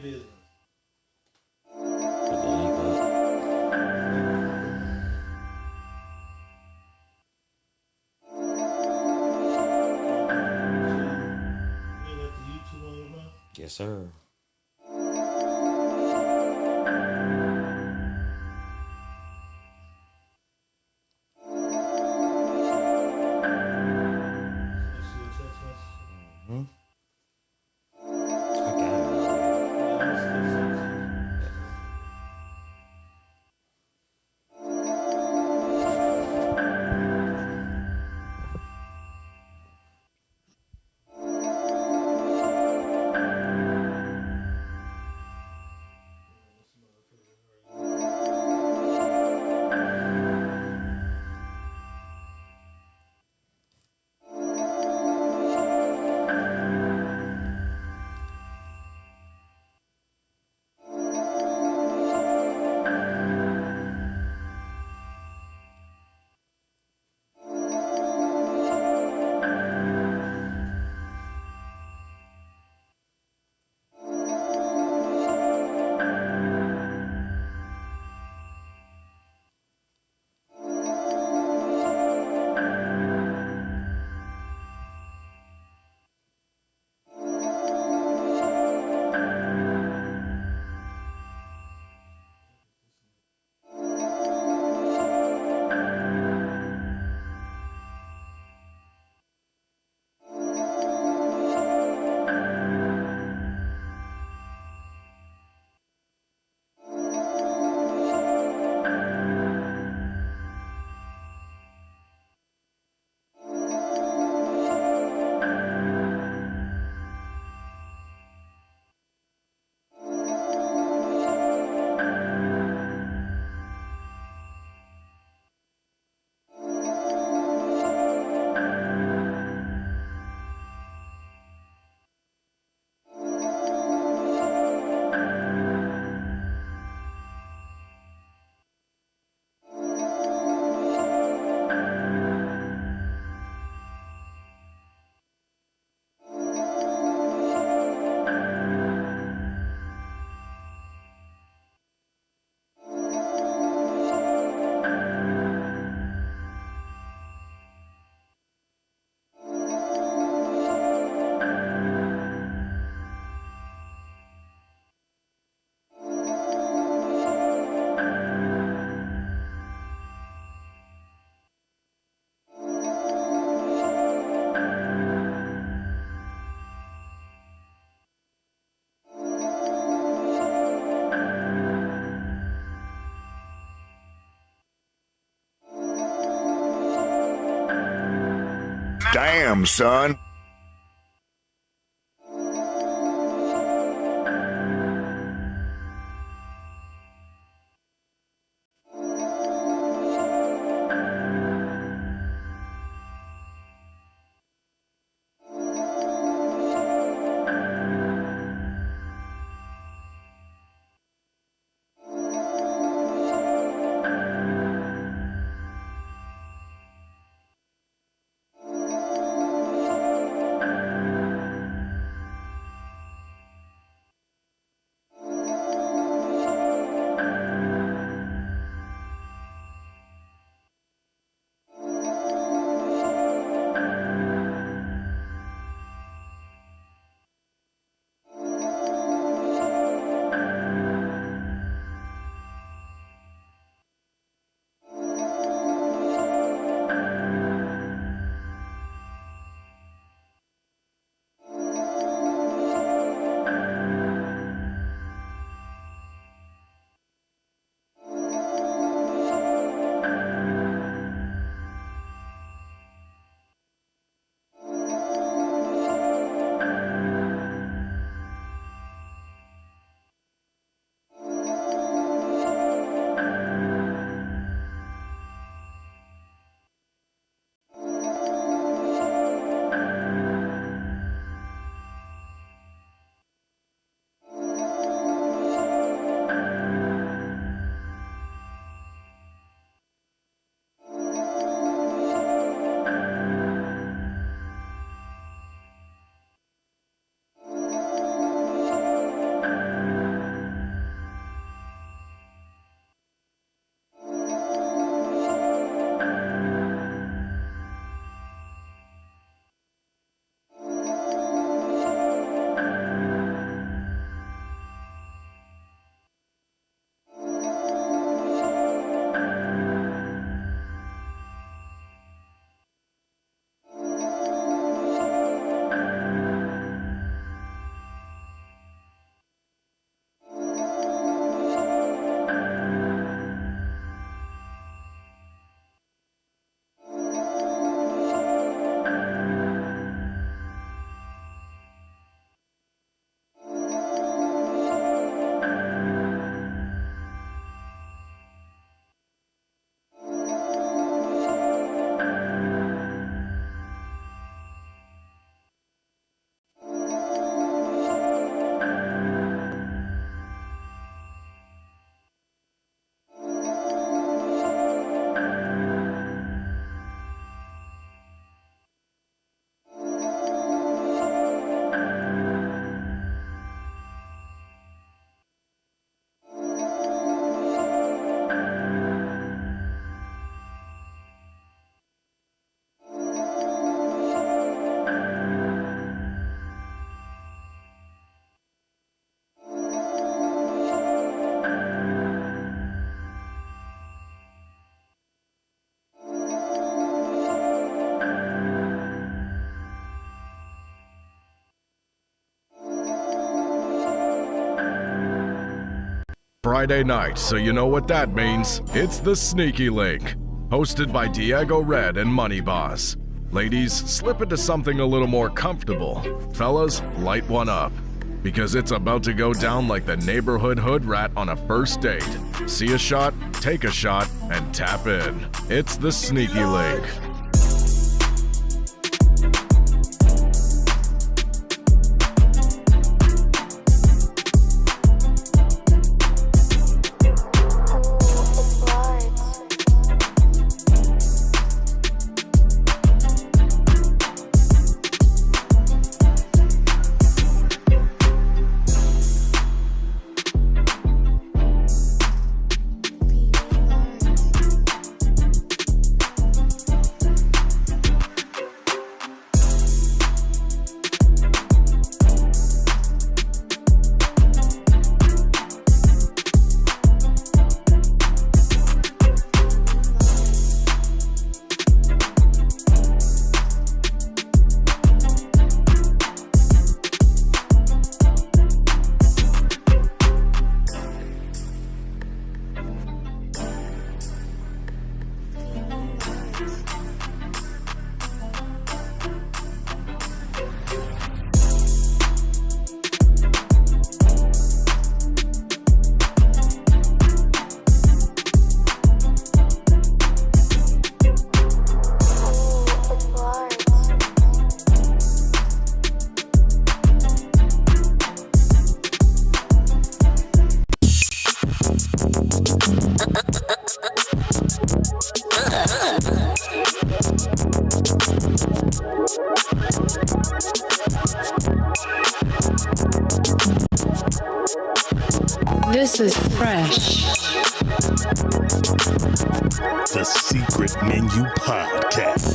business. Put the link up. You got the YouTube on your mouth? Yes, sir. Let's see your text message. Hmm. I got it already. Yeah, I'm still sending it. Damn, son. Friday night, so you know what that means. It's the Sneaky Link, hosted by Diego Red and Money Boss. Ladies, slip into something a little more comfortable. Fellas, light one up, because it's about to go down like the neighborhood hood rat on a first date. See a shot, take a shot, and tap in. It's the Sneaky Link. This is fresh. The Secret Menu Podcast.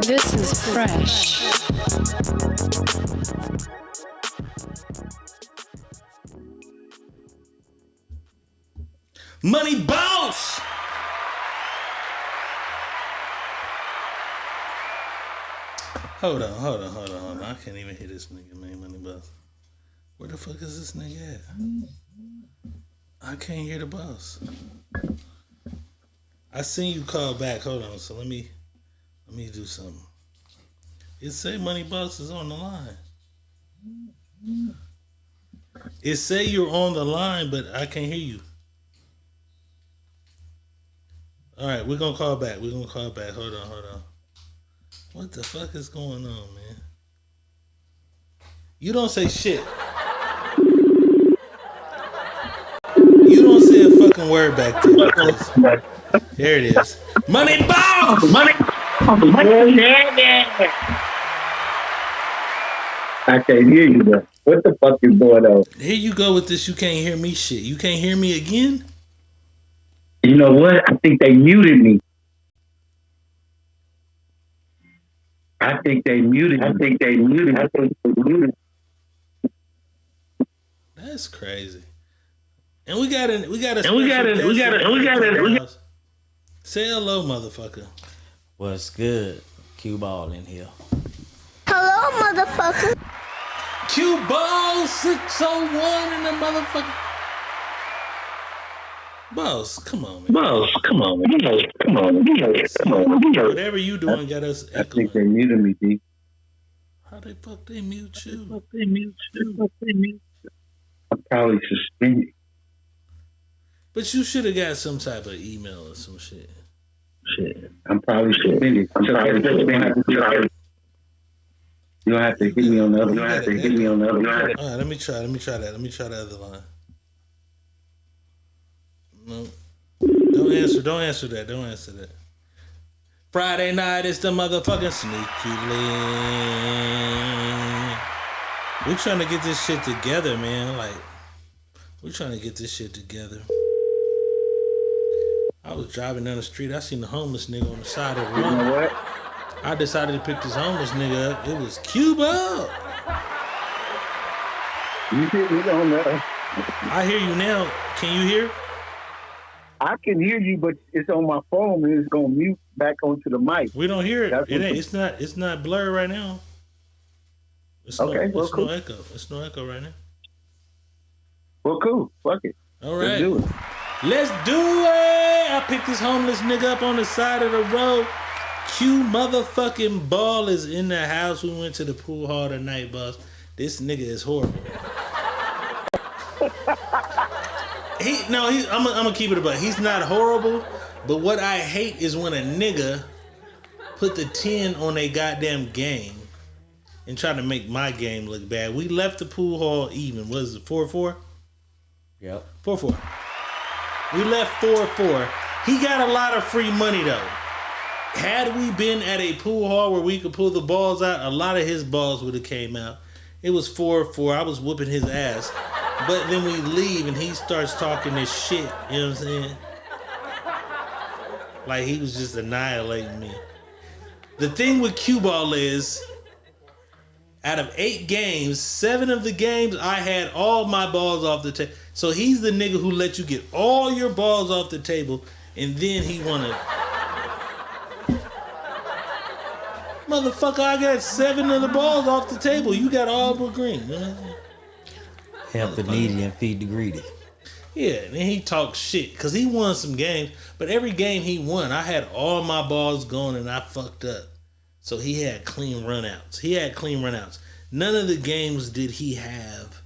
This is fresh. Money Boss! Hold on. I can't even hear this nigga, man, Money Boss. Where the fuck is this nigga at? I can't hear the boss. I seen you call back. Hold on, so let me do something. It say Money Boss is on the line. It say you're on the line, but I can't hear you. All right, we're gonna call back. Hold on. What the fuck is going on, man? You don't say shit. You don't say a fucking word back there. There it is. Money Boss! I can't hear you, bro. What the fuck is going on? Here you go with this. You can't hear me shit. You can't hear me again? You know what? I think they muted me. I think they muted me. That's crazy. And we got it. Say hello, motherfucker. What's good? Qball in here. Hello, motherfucker. Qball 601 in the motherfucker. Boss, come on, man. Come on. Whatever you doing got us I echoing. think they muted me, D. How the fuck they mute you? I'm probably suspended. But you should have got some type of email or some shit. Shit. I'm probably suspended. You don't have to hit me on the other. All right, let me try that. Let me try the other line. No. Don't answer that. Friday night is the motherfucking Sneaky Link. We're trying to get this shit together, man. We're trying to get this shit together. I I was driving down the street. I seen the homeless nigga on the side of the You know road. what? I decided to pick this homeless nigga up. It was Qball. You hit me on that. I hear you now. Can you hear? I can hear you, but it's on my phone and it's gonna mute back onto the mic. We don't hear it. That's It what ain't. the- It's not blurred right now. It's Okay, well, it's cool. no echo. It's no echo right now. Well, cool. Fuck it. All Let's right. do it. Let's do it. I picked this homeless nigga up on the side of the road. Q motherfucking Ball is in the house. We went to the pool hall tonight, boss. This nigga is horrible. I'm gonna keep it about. He's not horrible, but what I hate is when a nigga put the 10 on a goddamn game and try to make my game look bad. We left the pool hall even. What is it, 4-4? Yep. 4-4. We left 4-4. He got a lot of free money though. Had we been at a pool hall where we could pull the balls out, a lot of his balls would have came out. It was 4-4. I was whooping his ass. But then we leave and he starts talking this shit. You know what I'm saying? Like he was just annihilating me. The thing with Qball is, out of 8 games, 7 of the games I had all my balls off the table. So he's the nigga who let you get all your balls off the table and then he wanna... Motherfucker, I got 7 of the balls off the table. You got all but green. You know? Help the needy and feed the greedy. Yeah, and then he talks shit because he won some games, but every game he won, I had all my balls going and I fucked up. So he had clean runouts. None of the games did he have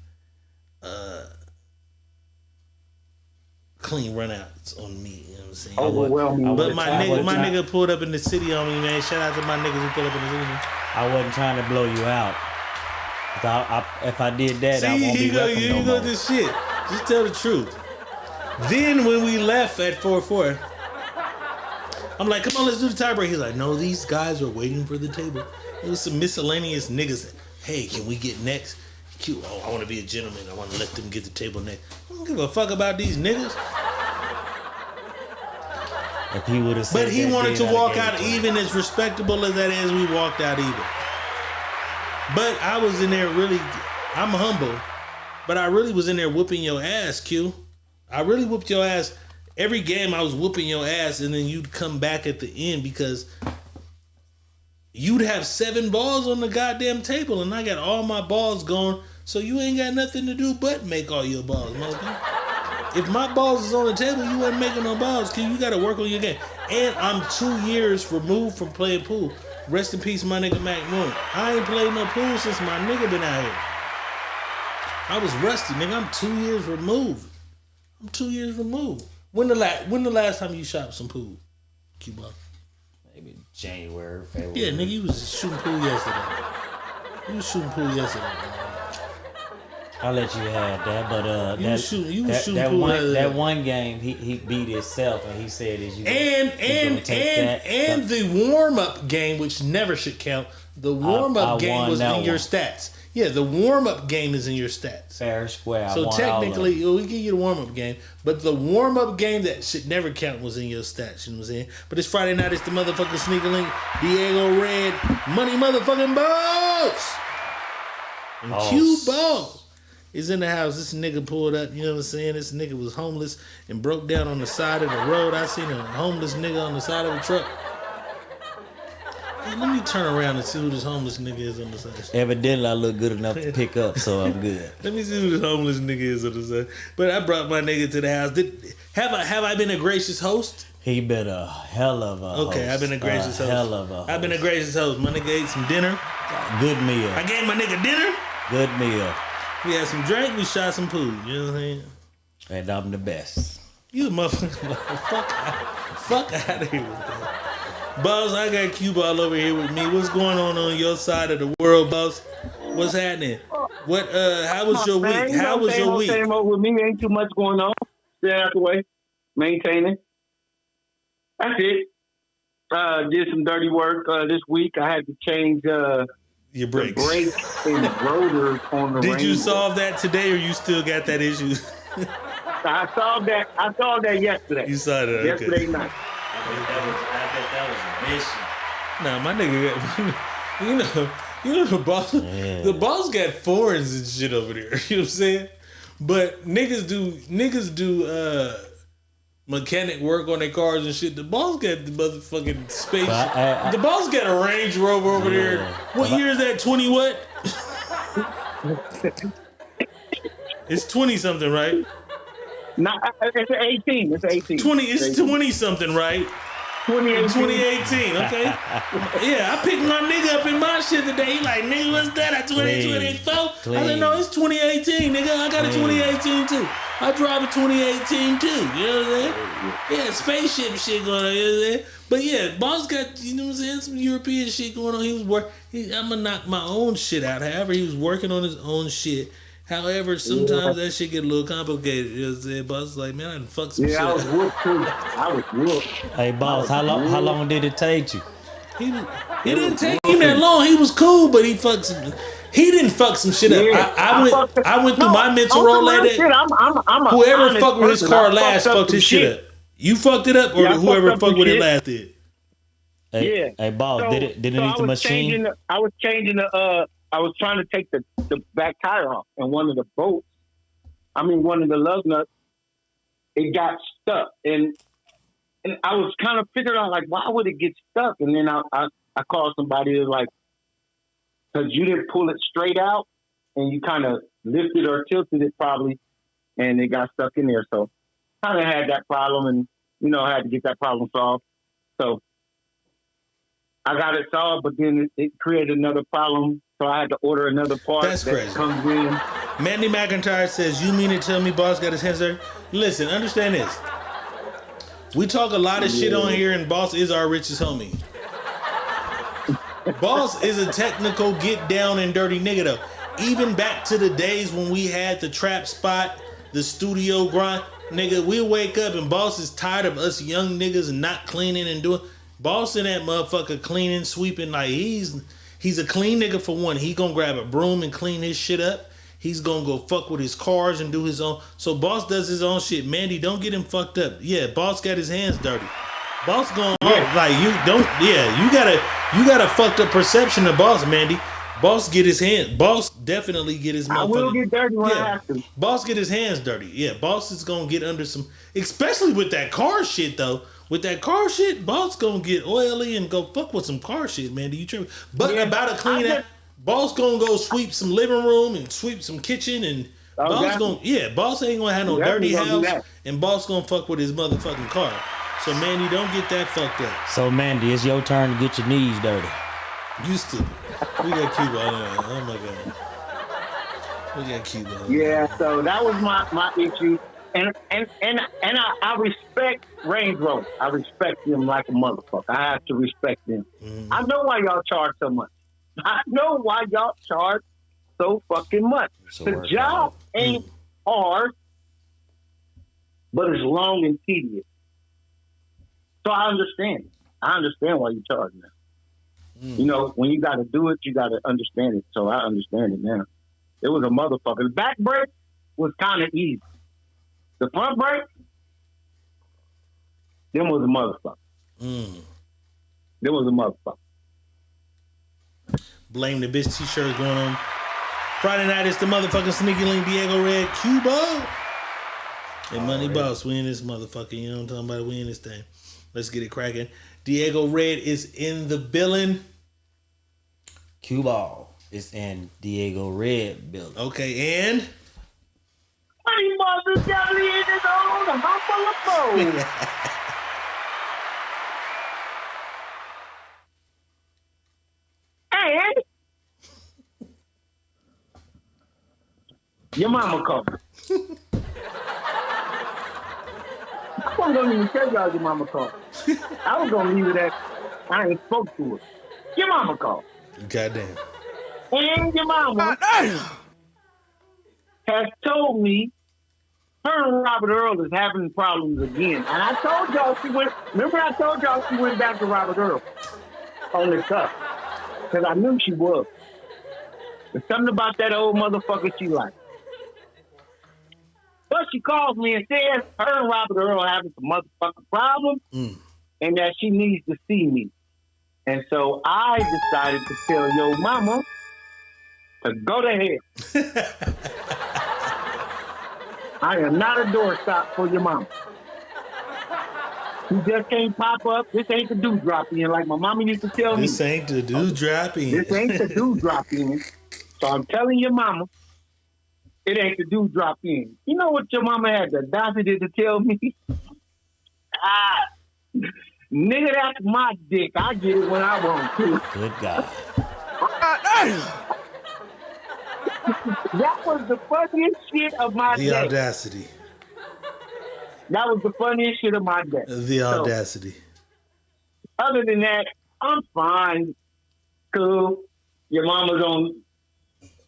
clean runouts on me. You know what I'm saying? Overwhelming. But my nigga pulled up in the city on me, man. Shout out to my niggas who pulled up in the city. I wasn't trying to blow you out. If I did that, I See, won't be welcome you no go more. this shit. Just tell the truth. Then when we left at 4-4, I'm like, come on, let's do the tiebreak. He's like, no, these guys are waiting for the table. It was some miscellaneous niggas. Hey, can we get next? Cute. Oh, I want to be a gentleman. I want to let them get the table next. I don't give a fuck about these niggas. If he would have said But he that, wanted to then I'd walk gave out it to him. even as respectable as that is. We walked out even. But I was in there really, I'm humble, but I really was in there whooping your ass, Q. I really whooped your ass. Every game I was whooping your ass and then you'd come back at the end because you'd have 7 balls on the goddamn table and I got all my balls gone, so you ain't got nothing to do but make all your balls, motherfucker. If my balls is on the table, you wasn't making no balls, Q. You gotta work on your game. And I'm 2 years removed from playing pool. Rest in peace, my nigga Mac Moon. I ain't played no pool since my nigga been out here. I was rusty, nigga. I'm 2 years removed. When the last time you shot some pool, Qball? Maybe January, February. Yeah, nigga, you was shooting pool yesterday. I'll let you have that, but You was shooting pool that one game he beat himself and he said is you And the warm up game, which never should count. The warm I up game won was that in your one. stats. Yeah, the warm up game is in your stats. fair and square. So technically, we give you the warm up game, but the warm up game that should never count was in your stats. You know what I'm saying? But it's Friday night. It's the motherfucking Sneaker Link. Diego Red, money motherfucking balls, and Qball is in the house. This nigga pulled up. You know what I'm saying? This nigga was homeless and broke down on the side of the road. I seen a homeless nigga on the side of a truck. Hey, let me turn around and see who this homeless nigga is on the side. Evidently, I look good enough to pick up, so I'm good. Let me see who this homeless nigga is on the side. But I brought my nigga to the house. Have I been a gracious host? He been a hell of a host. Okay, I've been a gracious host. Hell of a host. I've been a gracious host. My nigga ate some dinner. Good meal. I gave my nigga dinner. Good meal. We had some drink. We shot some pool. You know what I'm saying? And I'm the best. You motherfucker. Fuck out of here with that. Boss, I got Qball over here with me. What's going on your side of the world, boss? What's happening? How was your week? How was your week? Same old with me. Ain't too much going on. Stay out the way. Maintaining. That's it. Did some dirty work this week. I had to change Your the brakes. brake and rotors on the Did you Ranger. solve that today or you still got that issue? I saw that. I saw that yesterday. You saw that, okay. Yesterday night. I bet that was a mission. Nah, my nigga, you know the boss. Yeah. The boss got foreigns and shit over there. You know what I'm saying? But niggas do mechanic work on their cars and shit. The boss got the motherfucking space. The boss got a Range Rover over there. What year is that? 20 what? It's 20 something, right? Nah, it's 18. It's 18. 20. It's 20 something, right? 2018. Okay. Yeah, I picked my nigga up in my shit today. He like, nigga, what's that? I 2024. I said, no, it's 2018, nigga. I got a 2018 too. I drive a 2018 too. You know what I'm saying? Yeah, spaceship shit going on. You know what I'm saying? But yeah, boss got, you know what I'm saying, some European shit going on. He was I'm gonna knock my own shit out. However, he was working on his own shit. However, sometimes that shit get a little complicated. You know what I'm saying? Boss is like, man, I done fucked some shit. I was whooped too. I was whooped. Hey, boss, how long did it take you? It didn't take him that long. He was cool, but he didn't fuck some shit up. Yeah, I went through my mental roll like that. Whoever fucked with his car last fucked his shit up. You fucked it up, or whoever fucked with it last did? Hey, boss, did it eat the machine? I was trying to take the back tire off, and one of the bolts, one of the lug nuts, it got stuck, and I was kind of figuring out, like, why would it get stuck? And then I called somebody who was like, because you didn't pull it straight out, and you kind of lifted or tilted it probably, and it got stuck in there. So kind of had that problem, and I had to get that problem solved. So I got it solved, but then it created another problem. So I had to order another part. That's crazy. Comes in. Mandy McIntyre says, you mean to tell me boss got his hands dirty? Listen, understand this. We talk a lot of shit on here, and boss is our richest homie. Boss is a technical get down and dirty nigga though. Even back to the days when we had the trap spot, the studio grind, nigga, we'll wake up and boss is tired of us young niggas and not cleaning and doing. Boss in that motherfucker cleaning, sweeping, like he's a clean nigga for one. He gonna grab a broom and clean his shit up. He's gonna go fuck with his cars and do his own. So boss does his own shit. Mandy, don't get him fucked up. Yeah, boss got his hands dirty. Boss going like you don't. Yeah, you got a fucked up perception of boss, Mandy. Boss get his hands. Boss definitely get his. I will get dirty when I have to. Boss get his hands dirty. Yeah, boss is gonna get under some, especially with that car shit though. With that car shit, boss gonna get oily and go fuck with some car shit, man. Do you tripping? But about to clean that, boss gonna go sweep some living room and sweep some kitchen and boss ain't gonna have no dirty house and boss gonna fuck with his motherfucking car. So Mandy, don't get that fucked up. So Mandy, it's your turn to get your knees dirty. You stupid. We got Qball. Oh my god. We got Qball. Yeah, so that was my issue. And I respect Range Rover. I respect them like a motherfucker. I have to respect them. Mm-hmm. I know why y'all charge so much. I know why y'all charge so fucking much. The job ain't hard, but it's long and tedious. So I understand it. I understand why you charge now. When you got to do it, you got to understand it. So I understand it now. It was a motherfucker. The back brake was kind of easy. The front brake, them was a motherfucker. Them was a motherfucker. Blame the bitch t-shirt going on. Friday night, it's the motherfucking Sneaky Link, Diego Red, Qball. And Money Boss, we in this motherfucker. You know what I'm talking about? We in this thing. Let's get it cracking. Diego Red is in the building. Qball is in Diego Red building. Okay, and Money Boss is definitely in his own humble abode. And your mama called. I wasn't gonna even tell y'all your mama called. I was gonna leave it at I ain't spoke to her. Your mama called. Goddamn. And your mama has told me her and Robert Earl is having problems again. And I told y'all remember I told y'all she went back to Robert Earl on the cup. Because I knew she was. There's something about that old motherfucker she liked. But she calls me and says her and Robert Earl are having some motherfucking problems and that she needs to see me. And so I decided to tell your mama to go to hell. I am not a doorstop for your mama. You just can't pop up. This ain't the dewdrop in like my mama used to tell me. This ain't the dewdrop in. This ain't the dewdrop in. So I'm telling your mama, it ain't the dewdrop in. You know what your mama had the audacity to tell me? Nigga, that's my dick. I get it when I want to. Good God. That was the funniest shit of my day. The audacity. That was the funniest shit of my day. The audacity. So, other than that, I'm fine. Cool. Your mama's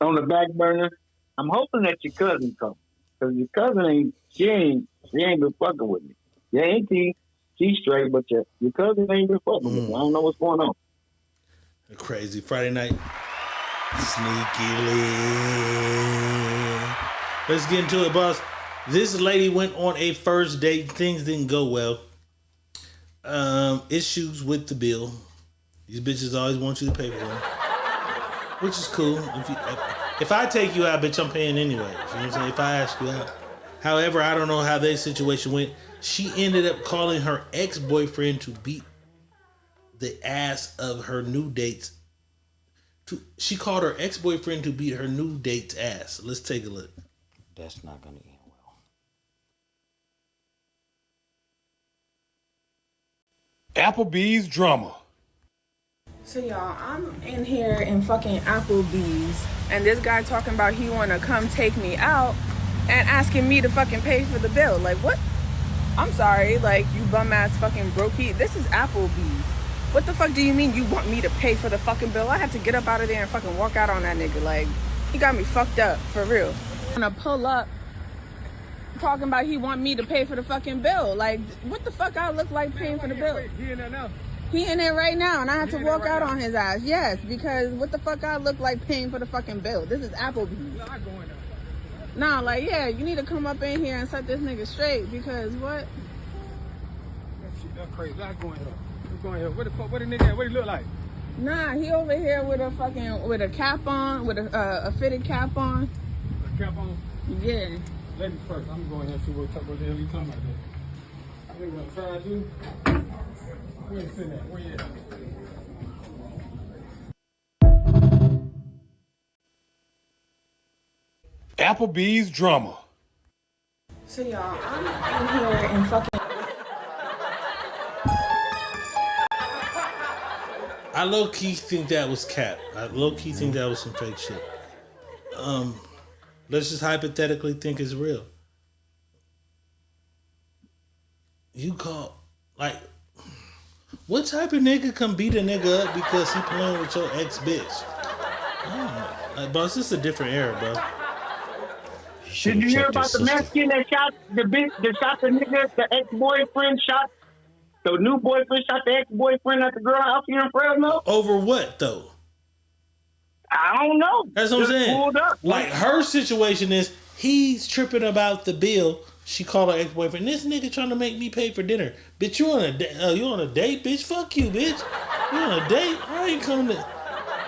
on the back burner. I'm hoping that your cousin comes. Because your cousin she ain't been fucking with me. Yeah, ain't she's straight, but your cousin ain't been fucking with me. I don't know what's going on. Crazy Friday night. Sneaky link. Let's get into it, boss. This lady went on a first date. Things didn't go well. Issues with the bill. These bitches always want you to pay for them, which is cool. If I take you out, bitch, I'm paying anyway. You know what I'm saying? If I ask you out. However, I don't know how their situation went. She ended up calling her ex-boyfriend to beat the ass of her new date's. She called her ex-boyfriend to beat her new date's ass. Let's take a look. That's not gonna end well. Applebee's drama. So y'all, I'm in here in fucking Applebee's, and this guy talking about he wanna come take me out and asking me to fucking pay for the bill. Like, what? I'm sorry, like, you bum ass fucking brokey. This is Applebee's. What the fuck do you mean you want me to pay for the fucking bill? I had to get up out of there and fucking walk out on that nigga. Like, he got me fucked up, for real. I'm gonna pull up talking about he want me to pay for the fucking bill. Like, what the fuck I look like paying for the bill? He in there now? He in there right now, and I had to walk out on his ass. Yes, because what the fuck I look like paying for the fucking bill? This is Applebee's. Not going there. Nah, like, yeah, you need to come up in here and set this nigga straight, because what? That's crazy. Not going there. What's going here? What the fuck? What the nigga? What he look like? Nah, he over here with a cap on, with a fitted cap on. A cap on? Yeah. Let me first. I'm going here and see what the hell he talking about there. I think we're gonna try to do. Where you sitting at? Where you at? Applebee's drama. So y'all, I'm in here in fucking. I low-key think that was cap. I low-key think that was some fake shit. Let's just hypothetically think it's real. You call, like, what type of nigga can beat a nigga up because he playing with your ex-bitch? I don't know. Like, bro, it's just a different era, bro. Did you hear about the Mexican that shot the bitch, that shot the nigga, the ex-boyfriend shot? The new boyfriend shot the ex-boyfriend at the girl house here in Fresno? Over what, though? I don't know. That's what I'm saying. Pulled up. Like, her situation is, he's tripping about the bill. She called her ex-boyfriend. This nigga trying to make me pay for dinner. Bitch, you on a date, bitch? Fuck you, bitch. You on a date? I ain't coming to...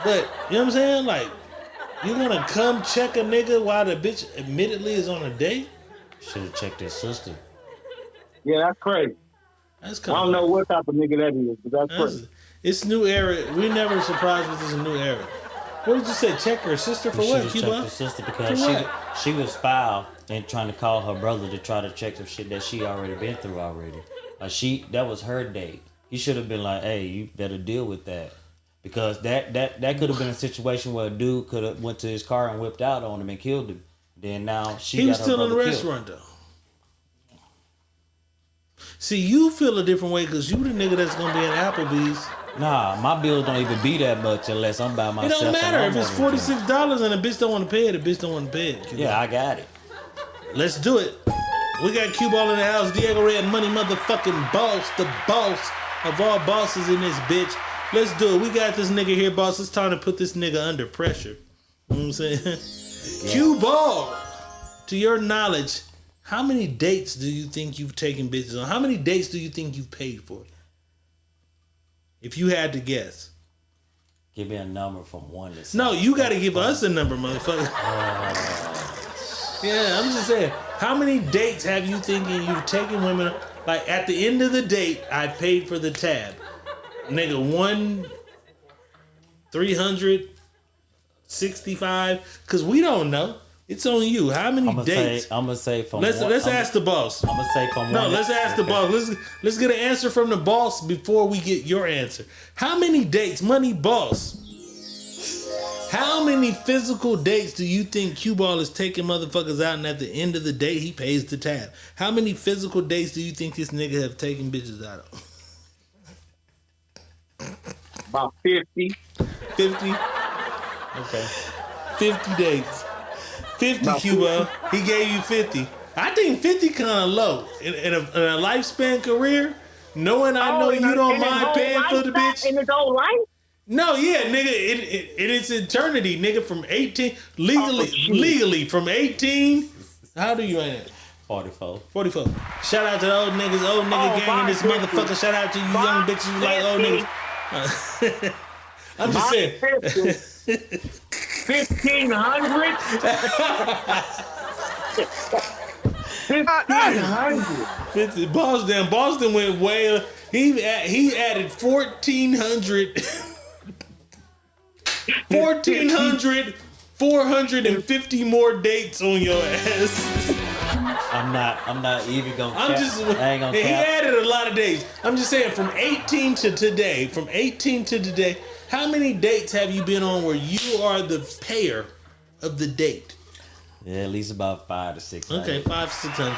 But, you know what I'm saying? Like, you gonna come check a nigga while the bitch admittedly is on a date? Should have checked his sister. Yeah, that's crazy. That's I don't know what type of nigga that is, but that's crazy. It's new era. We never surprised with this new era. What did you say? Check her sister for what? Checked her sister because she was foul and trying to call her brother to try to check some shit that she already been through already. Like that was her date. He should have been like, hey, you better deal with that. Because that could have been a situation where a dude could have went to his car and whipped out on him and killed him. Then now he was still in the restaurant though. See, you feel a different way because you the nigga that's gonna be in Applebee's. Nah, my bills don't even be that much unless I'm by myself. It don't matter if it's $46 and a bitch don't want to pay it. The bitch don't want to pay it. Yeah, I got it. Let's do it. We got Qball in the house. Diego Red Money motherfucking boss, the boss of all bosses in this bitch. Let's do it. We got this nigga here, boss. It's time to put this nigga under pressure. You know what I'm saying? Qball, to your knowledge, How many dates do you think you've taken bitches on? How many dates do you think you've paid for? If you had to guess. Give me a number from 1 to 7. No, you got to give us a number, motherfucker. Yeah, I'm just saying. How many dates have you thinking you've taken women? Like at the end of the date, I paid for the tab. Nigga, 365. Cause we don't know. It's on you. How many dates? I'm gonna say from. Let's ask the boss. I'm gonna say from. No, let's ask the boss. Let's get an answer from the boss before we get your answer. How many dates, money boss? How many physical dates do you think Qball is taking motherfuckers out, and at the end of the day, he pays the tab? How many physical dates do you think this nigga have taken bitches out of? About 50. 50? Okay. 50 dates. 50 Qball. He gave you 50. I think 50 kind of low. In a lifespan career, knowing I know you don't mind paying for the bitch. In his whole life? No, yeah, nigga, it is eternity, nigga, from 18, legally, from 18, how do you right now? 44. 44. Shout out to the old niggas, old nigga gang in this motherfucker. Shout out to you young bitches who like old niggas. I'm just saying. 1,500? 1,500. Boston went way. He added 1,400. 450 more dates on your ass. I'm not even gonna. I ain't gonna. He added a lot of dates. I'm just saying, from 18 to today. How many dates have you been on where you are the payer of the date? Yeah, at least about 500 to 600. Okay, 500-600.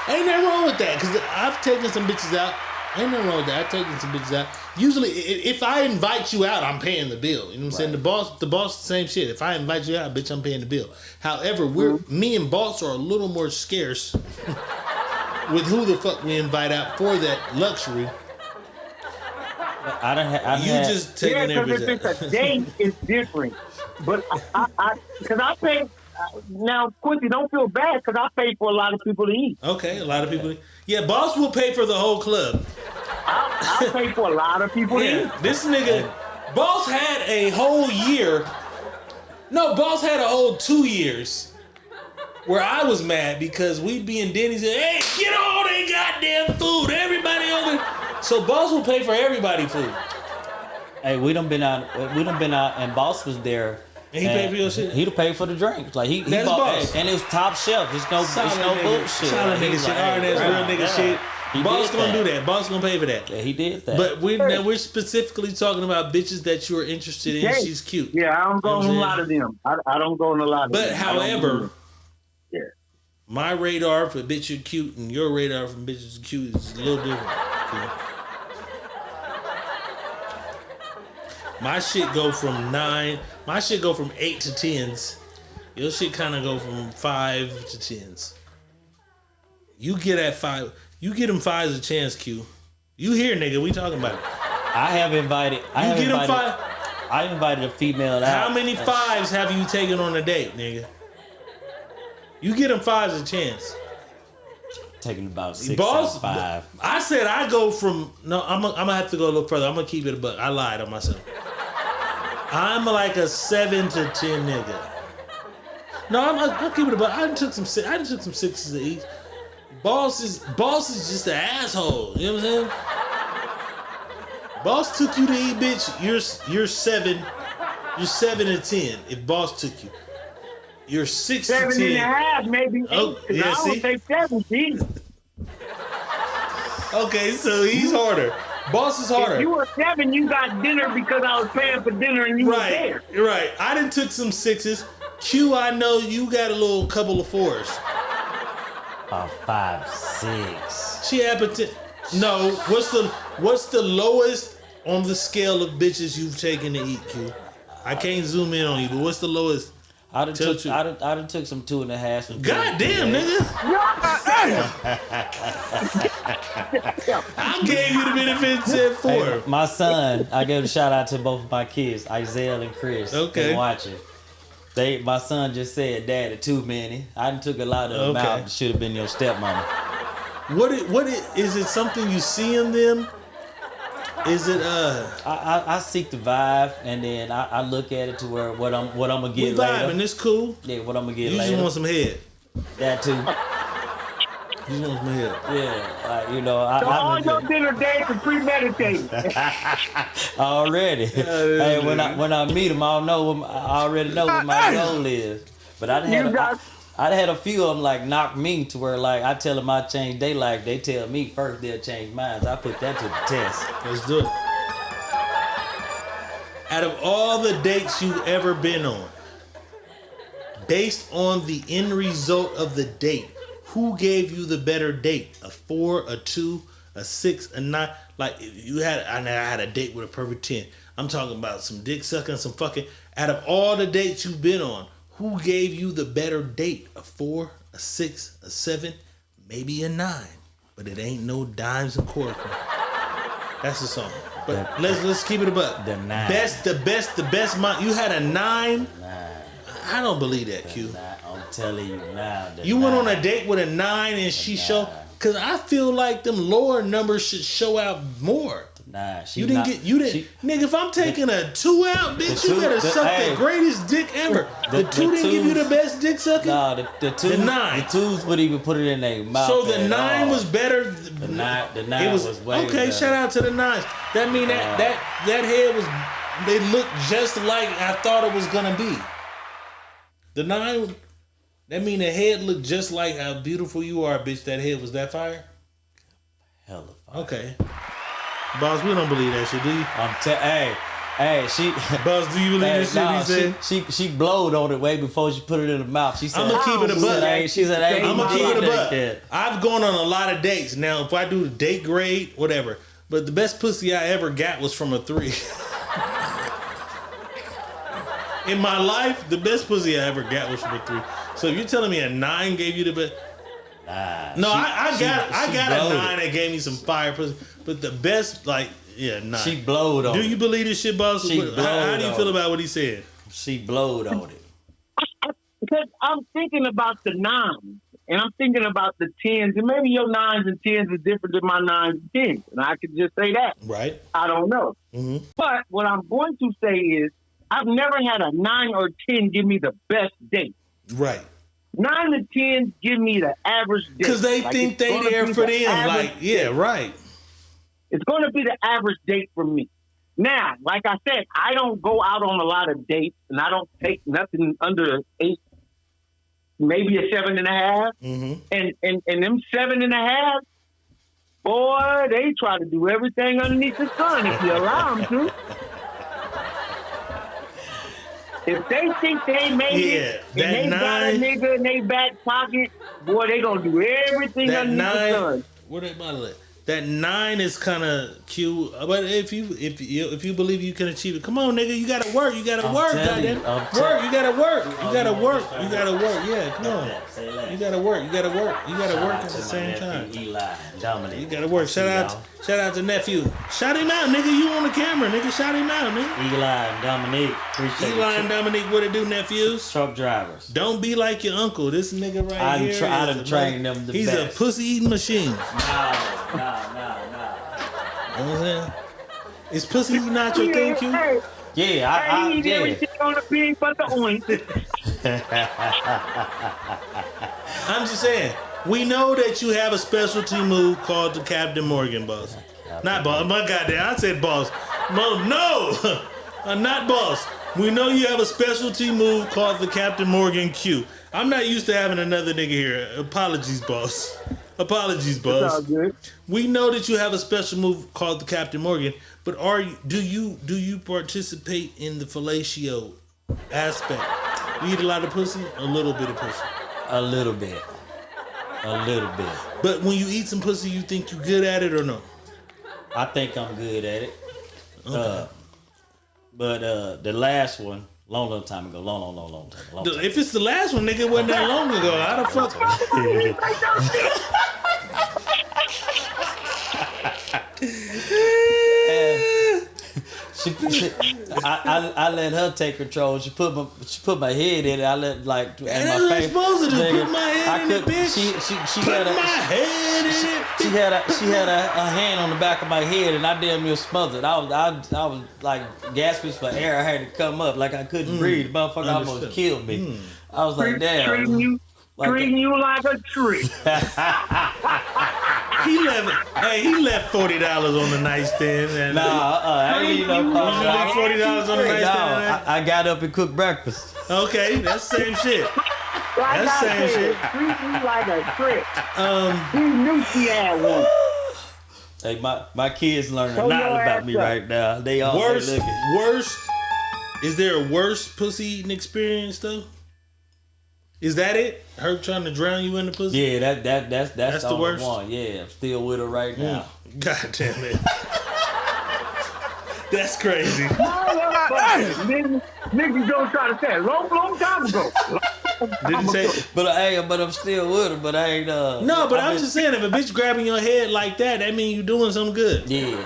Ain't nothing wrong with that, because I've taken some bitches out. Ain't nothing wrong with that. I've taken some bitches out. Usually, if I invite you out, I'm paying the bill. You know what I'm saying? The boss, same shit. If I invite you out, bitch, I'm paying the bill. However, me and boss are a little more scarce with who the fuck we invite out for that luxury. Just taking everything. Because if it's a date, it's different. But because I pay. Now, Quincy, don't feel bad because I pay for a lot of people to eat. Okay, a lot of people. Yeah, boss will pay for the whole club. I'll pay for a lot of people to eat. This nigga, boss had a whole year. No, boss had a whole 2 years where I was mad because we'd be in Denny's and, hey, get all that goddamn food. Everybody over. So boss will pay for everybody food. Hey, we done been out, and boss was there. And he paid for your shit? He'd pay for the drinks. Like he That's bought, boss. And it was top shelf. It's no bullshit. Solid nigga shit. All right, that's real nigga shit. Boss gonna do that. Boss gonna pay for that. Yeah, he did that. But we're specifically talking about bitches that you're interested in. Okay. She's cute. Yeah, I don't go in a lot of them. I don't go in a lot of them. But however, yeah, my radar for bitch you're cute and your radar for bitches cute is a little different. Okay? My shit go from 9. My shit go from 8 to 10s. Your shit kind of go from 5 to 10s. You get at 5. You get them 5s a chance, Q. You here, nigga? We talking about it. I invited a female out. How many 5s have you taken on a date, nigga? You get them 5s a chance. Taking about 6 Boss, 5. I said I go from. No, I'm gonna have to go a little further. I'm gonna keep it a buck. I lied on myself. I'm like a 7 to 10 nigga. No, I'll keep it a buck. I took some 6s to eat. Boss is just an asshole. You know what I'm saying? Boss took you to eat, bitch. You're 7. You're 7 to 10. If boss took you, you're 6 to 10. 7.5, maybe 8. Oh, yeah, I would say 17. Okay, so he's harder. Boss is harder. If you were 7, you got dinner because I was paying for dinner and you were there. Right. I done took some 6s. Q, I know you got a little couple of 4s. 5, 6. She happened to. No, what's the lowest on the scale of bitches you've taken to eat, Q? I can't zoom in on you, but what's the lowest? I done took some 2.5. God damn, nigga. I gave you the benefit and said 4. Hey, my son, I gave a shout out to both of my kids, Isaiah and Chris. Okay. Been watching. My son just said, "Daddy, too many." I done took a lot of them out. Should have been your stepmama. Is it something you see in them? Is it I seek the vibe, and then I look at it to where what I'm gonna get we later. vibing, it's cool. Yeah, what I'm gonna get You later. just want some head. That too. You just want some head. Yeah, you know. So all your dinner dates are premeditated. Already. Hey, when I meet him, I already know what my goal is. But I had a few of them like knock me to where like I tell them I change their life. They tell me first they'll change mine. So I put that to the test. Let's do it. Out of all the dates you've ever been on, based on the end result of the date, who gave you the better date? A 4, a 2, a 6, a 9? Like I had a date with a perfect 10. I'm talking about some dick sucking, some fucking. Out of all the dates you've been on, who gave you the better date? A 4, a 6, a 7, maybe a 9. But it ain't no dimes and quarters. That's the song. But let's keep it above. The 9. The best. You had a 9. I don't believe that, Q. I'm telling you now. You went on a date with a 9 and she showed. Cause I feel like them lower numbers should show out more. Nah, nigga, if I'm taking a 2 out, bitch, you better suck the greatest dick ever. The 2 didn't give you the best dick sucking? Nah, the 2. The 9. The 2s would even put it in their mouth. So the 9 was better. The 9 was way better. Okay, shout out to the 9s. That mean that head was, they looked just like I thought it was gonna be. The 9, that mean the head looked just like how beautiful you are, bitch. That head was that fire? Hella fire. Okay. Boss, we don't believe that shit, do you? Hey, she. Boss, do you believe this shit he said? She blowed on it way before she put it in her mouth. She said, I'm gonna keep it a buck. She said, "Hey, I'm gonna keep it a buck." I've gone on a lot of dates. Now, if I do the date grade, whatever. But the best pussy I ever got was from a 3. In my life, the best pussy I ever got was from a 3. So if you're telling me a 9 gave you the best, no, I got a 9 that gave me some fire pussy. But the best, 9. She blowed on it. Do you believe this shit, boss? How do you feel about what he said? She blowed on it. Because I'm thinking about the 9s, and I'm thinking about the 10s, and maybe your 9s and 10s are different than my 9s and 10s, and I could just say that. Right. I don't know. Mm-hmm. But what I'm going to say is, I've never had a 9 or 10 give me the best date. Right. 9 and 10 give me the average date. Because they think they there for them. Right. It's going to be the average date for me. Now, like I said, I don't go out on a lot of dates, and I don't take nothing under 8, maybe a 7.5. Mm-hmm. And them 7.5, boy, they try to do everything underneath the sun if you allow them to. If they think they made it, and they got a nigga in their back pocket, boy, they gonna do everything underneath the sun. What about it? That 9 is kind of cute, but if you believe you can achieve it, come on, nigga, you gotta work. You gotta work, goddamn. Work. You gotta work. You gotta work. You gotta work. Yeah, come on. You gotta work. You gotta work. You gotta work at the same time. Eli, Dominic. You gotta work. Shout out to nephew. Shout him out, nigga. You on the camera, nigga. Shout him out, nigga. Eli and Dominique. Eli and Dominique, what it do, nephews? Truck drivers. Don't be like your uncle. This nigga right here. I done trained them the best. He's a pussy eating machine. No. You know what I'm saying? Is pussy not your thing, Q? Yeah, I eat everything on the pig but the oink. I'm just saying, we know that you have a specialty move called the Captain Morgan, boss. Not boss. My goddamn, I said boss. No, I'm not boss. We know you have a specialty move called the Captain Morgan Q. I'm not used to having another nigga here. Apologies, boss. Apologies, boss. We know that you have a special move called the Captain Morgan, but do you participate in the fellatio aspect? You eat a lot of pussy? A little bit of pussy? A little bit. But when you eat some pussy, you think you good at it or no? I think I'm good at it. Okay. But the last one, long time ago. Long time. If it's the last one, nigga, it wasn't that long ago. How the fuck? I let her take control. She put my head in it. I let like and And my that's face. what supposed to do. Nigga, Put my head in it, bitch. She Put had my head in it. she had a hand on the back of my head, and I damn near smothered. I was like gasping for air. I had to come up like I couldn't breathe. The motherfucker almost killed me. I was like, damn. Treating you like a tree. He left $40 on the nightstand. And I ain't need no you left $40 on the nightstand. I got up and cooked breakfast. Okay, that's the same shit. Like That's I same said, shit. treat you like a tree. He knew she had one. Hey, my kids learning a Throw lot your about ass me up. right now. They all looking. Worst. Is there a worse pussy eating experience though? Is that it? Her trying to drown you in the pussy? Yeah, that's the only worst? one. Yeah, I'm still with her right now. God damn it. That's crazy. Niggas don't try to say it. Long time ago. Didn't say. But I'm still with her. But I ain't. No, but I'm just saying, if a bitch grabbing your head like that means you doing something good. Yeah.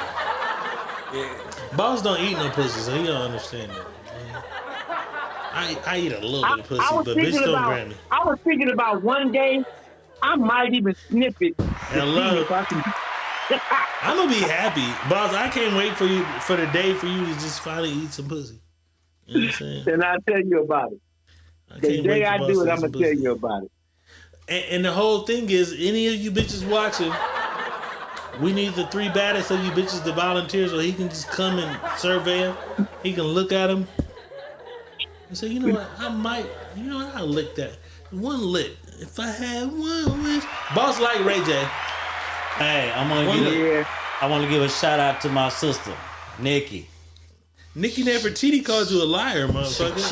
Boss don't eat no pussy, so he don't understand that. I eat a little bit of pussy, but bitch don't grab me. I was thinking about one day, I might even snip it. Hello. I'm gonna be happy, boss. I can't wait for the day for you to just finally eat some pussy. You know what I'm saying? And I'll tell you about it. The day I do it, I'm gonna tell you about it. And the whole thing is, any of you bitches watching, we need the 3 baddest of you bitches to volunteer so he can just come and survey him. He can look at him and say, you know what, I'll lick that. One lick. If I had one wish. Boss like Ray J. Hey, I want to give a shout out to my sister, Nikki. Nikki Nefertiti called you a liar, motherfucker.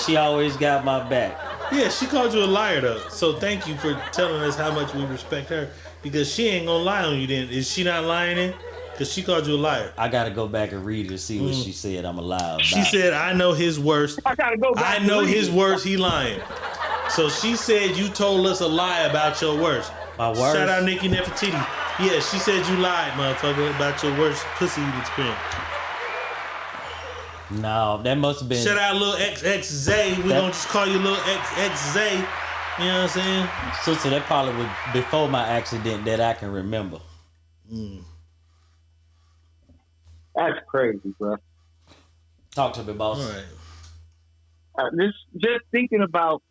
She always got my back. Yeah, she called you a liar though. So thank you for telling us how much we respect her. Because she ain't gonna lie on you then. Is she not lying then? Because she called you a liar. I gotta go back and read it to see what she said I'm a liar about. She said, I know his worst. I gotta go back. I know his worst, he lying. So she said you told us a lie about your worst. My worst? Shout out Nikki Nefertiti. Yeah, she said you lied, motherfucker, about your worst pussy eating experience. No, that must have been. Shout out little XXZ. We gonna just call you little XXZ. You know what I'm saying? Sister, that probably was before my accident that I can remember. That's crazy, bro. Talk to me, boss. All right. Just thinking about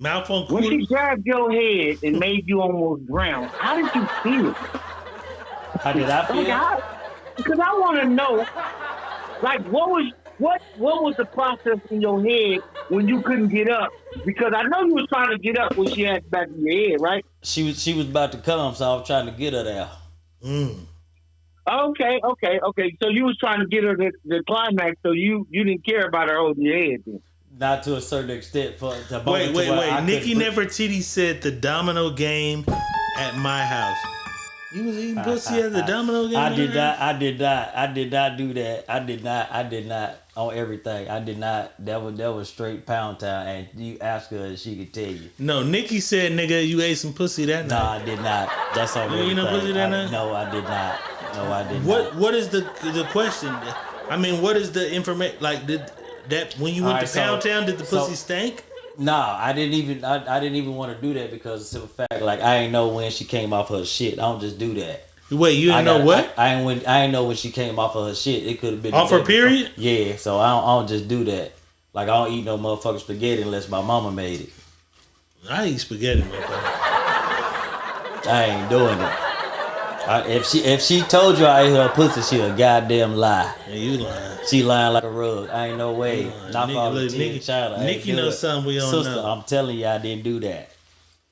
Mouth on when cooler. she grabbed your head and made you almost drown. How did you feel? How did I feel? Because I want to know, like, what was the process in your head when you couldn't get up? Because I know you was trying to get up when she had the back of your head, right? She was about to come, so I was trying to get her there. Okay. So you was trying to get her the climax, so you didn't care about her holding your head then. Not to a certain extent. Wait. Nikki Nefertiti said the domino game at my house. You was eating pussy at the domino game? I did not do that. I did not on everything. I did not. That was straight pound town. And you ask her and she could tell you. No, Nikki said, nigga, you ate some pussy that night. No, I did not. That's on everything. You know pussy that night? No, I did not. No, I did not. What is the question? I mean, what is the information? Like, did that when you went to Pound Town, did the pussy stink? No, I didn't even want to do that because of the simple fact, like, I ain't know when she came off her shit. I don't just do that. Wait, you didn't know what? I ain't know when she came off of her shit. It could have been off her period. Yeah, so I don't just do that. Like, I don't eat no motherfucking spaghetti unless my mama made it. I eat spaghetti, motherfucker. I ain't doing it. If she told you I ate her pussy, she a goddamn lie. Yeah, you lying. She lying like a rug. I ain't no way. Not for Nikki, child. Nikki knows something we don't Sister, know. I'm telling you, I didn't do that.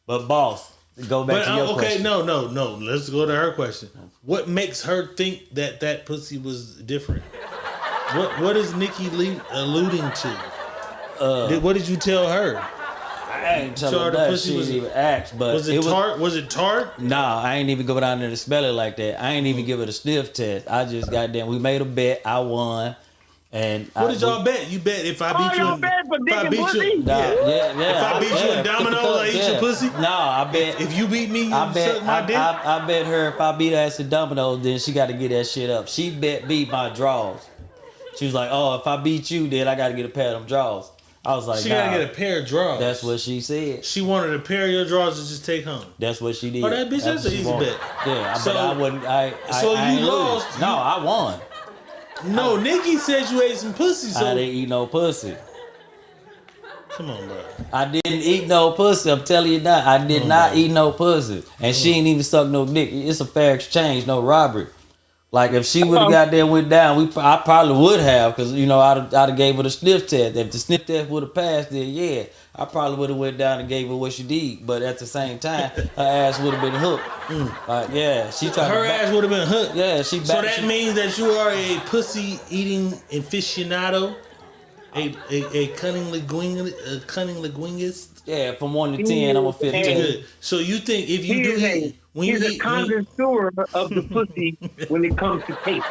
But boss, go back to your question. No. Let's go to her question. What makes her think that pussy was different? What is Nikki alluding to? What did you tell her? I ain't telling her that. She didn't even ask. But was it tart? Was it tart? Nah, I ain't even go down there to smell it like that. I ain't even give it a sniff test. I just we made a bet. I won. And what did y'all bet? You bet if I beat you in, if I beat you, if I beat you in dominoes, I eat your pussy. No, I bet if you beat me, you suck my dick. I bet her if I beat her ass in dominoes, then she got to get that shit up. She bet me my draws. She was like, "Oh, if I beat you, then I got to get a pair of them draws." I was like, she gotta get a pair of drawers. That's what she said. She wanted a pair of your drawers to just take home. That's what she did. Oh, that bitch, that's an easy bet. Yeah, so, but I wouldn't. So I you lost. Lose. No, I won. No, Nikki said you ate some pussy. So I didn't eat no pussy. Come on, bro. I didn't eat no pussy. I'm telling you that. I did not eat no pussy, and she ain't even suck no dick. It's a fair exchange, no robbery. Like if she would have got there and went down, I probably would have, because I'd have gave her the sniff test. If the sniff test would have passed, then yeah, I probably would have went down and gave her what she did. But at the same time, her ass would have been hooked. Like she tried. Her ass would have been hooked. Yeah, So that means that you are a pussy eating aficionado, a cunning linguist. Yeah, from 1 to 10, I'm a 15. Good. So you think if you do eat, when he's you a eat, connoisseur of the pussy when it comes to taste.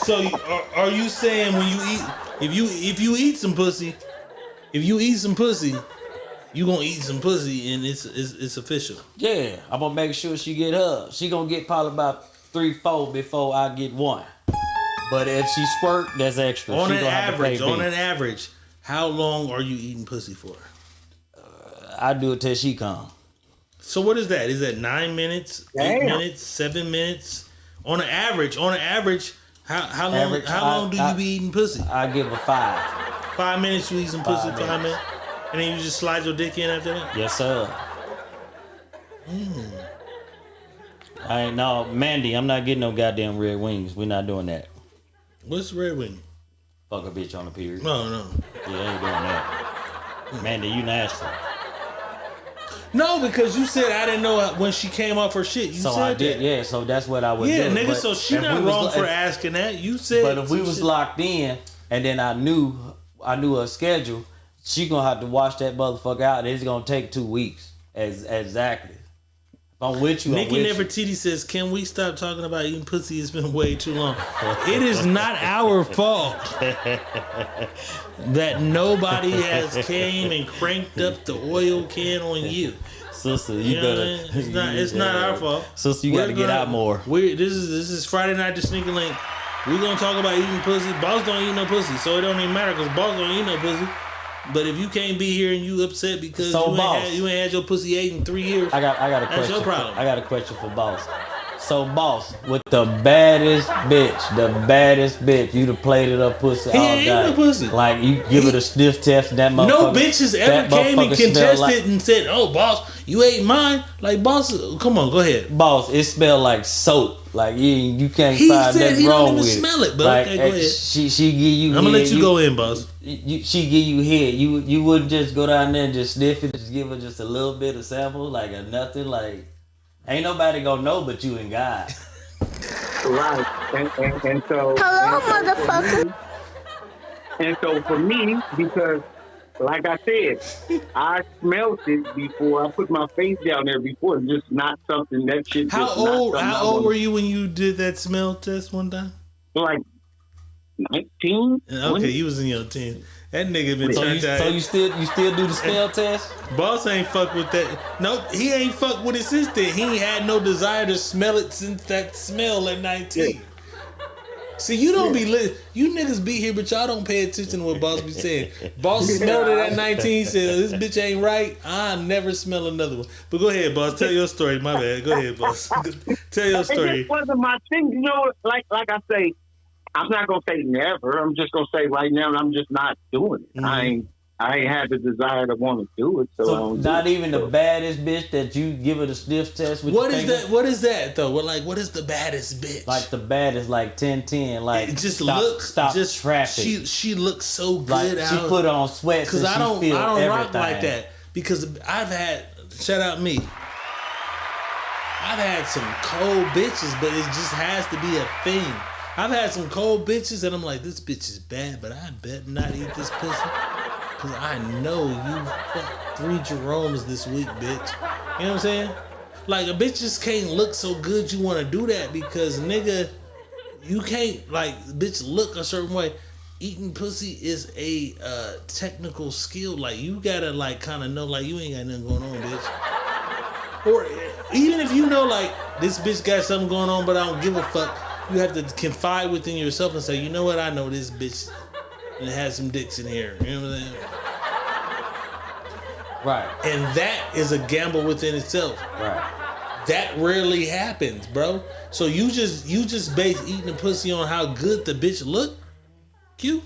So are you saying when you eat, if you eat some pussy, you gonna eat some pussy and it's official? Yeah, I'm gonna make sure she get her. She gonna get probably about 3-4 before I get one. But if she squirt, that's extra. On an average, how long are you eating pussy for? I do it till she come. So what is that? Is that 9 minutes, 8 minutes, 7 minutes? On an average, how long do you be eating pussy? I give her 5. 5 minutes you eat some pussy, 5 minutes, and then you just slide your dick in after that? Yes, sir. No, Mandy, I'm not getting no goddamn red wings. We're not doing that. What's red wing? Fuck a bitch on the period. No. Yeah, I ain't doing that. Mandy, you nasty. No, because you said I didn't know when she came off her shit. You so said I did, that. yeah. So that's what I would do. Yeah, nigga. So she not wrong for asking that. You said. But if we was locked in, and then I knew her schedule, she gonna have to wash that motherfucker out. And it's gonna take 2 weeks. Exactly. If I'm with you, Nikki Nefertiti says, "Can we stop talking about eating pussy? It's been way too long." It is not our fault that nobody has came and cranked up the oil can on you. Sister, you better. It's not our fault. Sister, you gotta get out more. This is Friday night the Sneaky Link. We're gonna talk about eating pussy. Boss don't eat no pussy, so it don't even matter because Boss don't eat no pussy. But if you can't be here and you upset because you ain't had your pussy ate in 3 years, I got a question. That's your problem. I got a question for Boss. So Boss, with the baddest bitch, you'd have played it up pussy all day. He ain't no pussy. Like you give it a sniff test, and that motherfucker. No bitches ever came and contested and said, "Oh, Boss, you ate mine." Like Boss, come on, go ahead. Boss, it smelled like soap. Like you can't find nothing wrong with it. He said he don't even smell it, but like, okay, go ahead. She give you. I'm gonna let you go in, Boss. She give you head. You wouldn't just go down there and just sniff it. Just give her just a little bit of sample, like a nothing. Like ain't nobody gonna know but you and God. Right, and so. Hello, motherfucker. And so for me, because like I said, I smelled it before. I put my face down there before. It's just not something that shit. How old were you when you did that smell test one time? Like 19. Okay, you was in your teens. That nigga been turned out. So you still do the smell test? Boss ain't fuck with that. No, he ain't fuck with it since then. He ain't had no desire to smell it since that smell at 19. Yeah. See, you don't be you niggas be here, but y'all don't pay attention to what Boss be saying. Boss smelled it at 19, said, "This bitch ain't right. I'll never smell another one." But go ahead, Boss. Tell your story. My bad. Go ahead, Boss. Tell your story. It just wasn't my thing. You know, like I say, I'm not gonna say never. I'm just gonna say right now, I'm just not doing it. Mm-hmm. I ain't had the desire to want to do it. So not even the baddest bitch that you give her the sniff test with. What is that? What is that though? What is the baddest bitch? Like the baddest, like 10-10. Like it just stop traffic. She looks so good. Like she put on sweats because I don't everything. rock like that because I've had shout out me. I've had some cold bitches, but it just has to be a thing. I've had some cold bitches and I'm like, this bitch is bad, but I bet not eat this pussy. Cause I know you fucked 3 Jeromes this week, bitch. You know what I'm saying? Like a bitch just can't look so good you wanna do that because nigga, you can't like bitch look a certain way. Eating pussy is a technical skill. Like you gotta like kind of know like you ain't got nothing going on, bitch. Or even if you know like this bitch got something going on, but I don't give a fuck. You have to confide within yourself and say, you know what? I know this bitch and it has some dicks in here. You know what I'm saying? Right. And that is a gamble within itself. Right. That rarely happens, bro. So you just base eating the pussy on how good the bitch look? Q?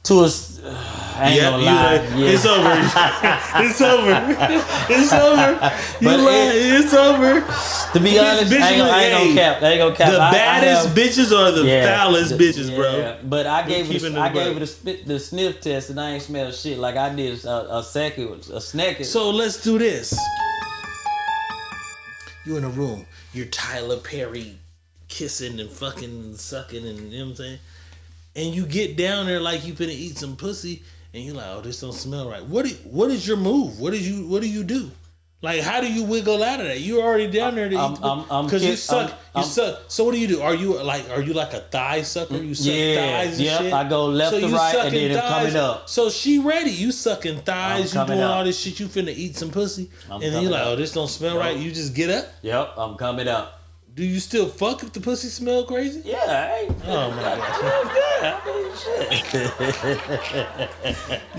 To us, I ain't gonna lie. It's over. It's over. It's over. It's over. To be honest, I ain't gonna cap. The baddest bitches are the foulest bitches, bro. But I gave it the sniff test and I ain't smelled shit. Like I did a second. So let's do this. You in a room. You're Tyler Perry kissing and fucking and sucking and you know what I'm saying? And you get down there like you finna eat some pussy, and you're like, "Oh, this don't smell right." What is your move? What do you do? Like, how do you wiggle out of that? You're already down there to eat because you suck. So what do you do? Are you like a thigh sucker? You suck thighs and shit. I go left to right and then I'm coming up. So she ready. You sucking thighs. You doing all this shit. You finna eat some pussy, and then you're like, "Oh, this don't smell right." You just get up. Yep, I'm coming up. Do you still fuck if the pussy smell crazy? Yeah. Oh my god.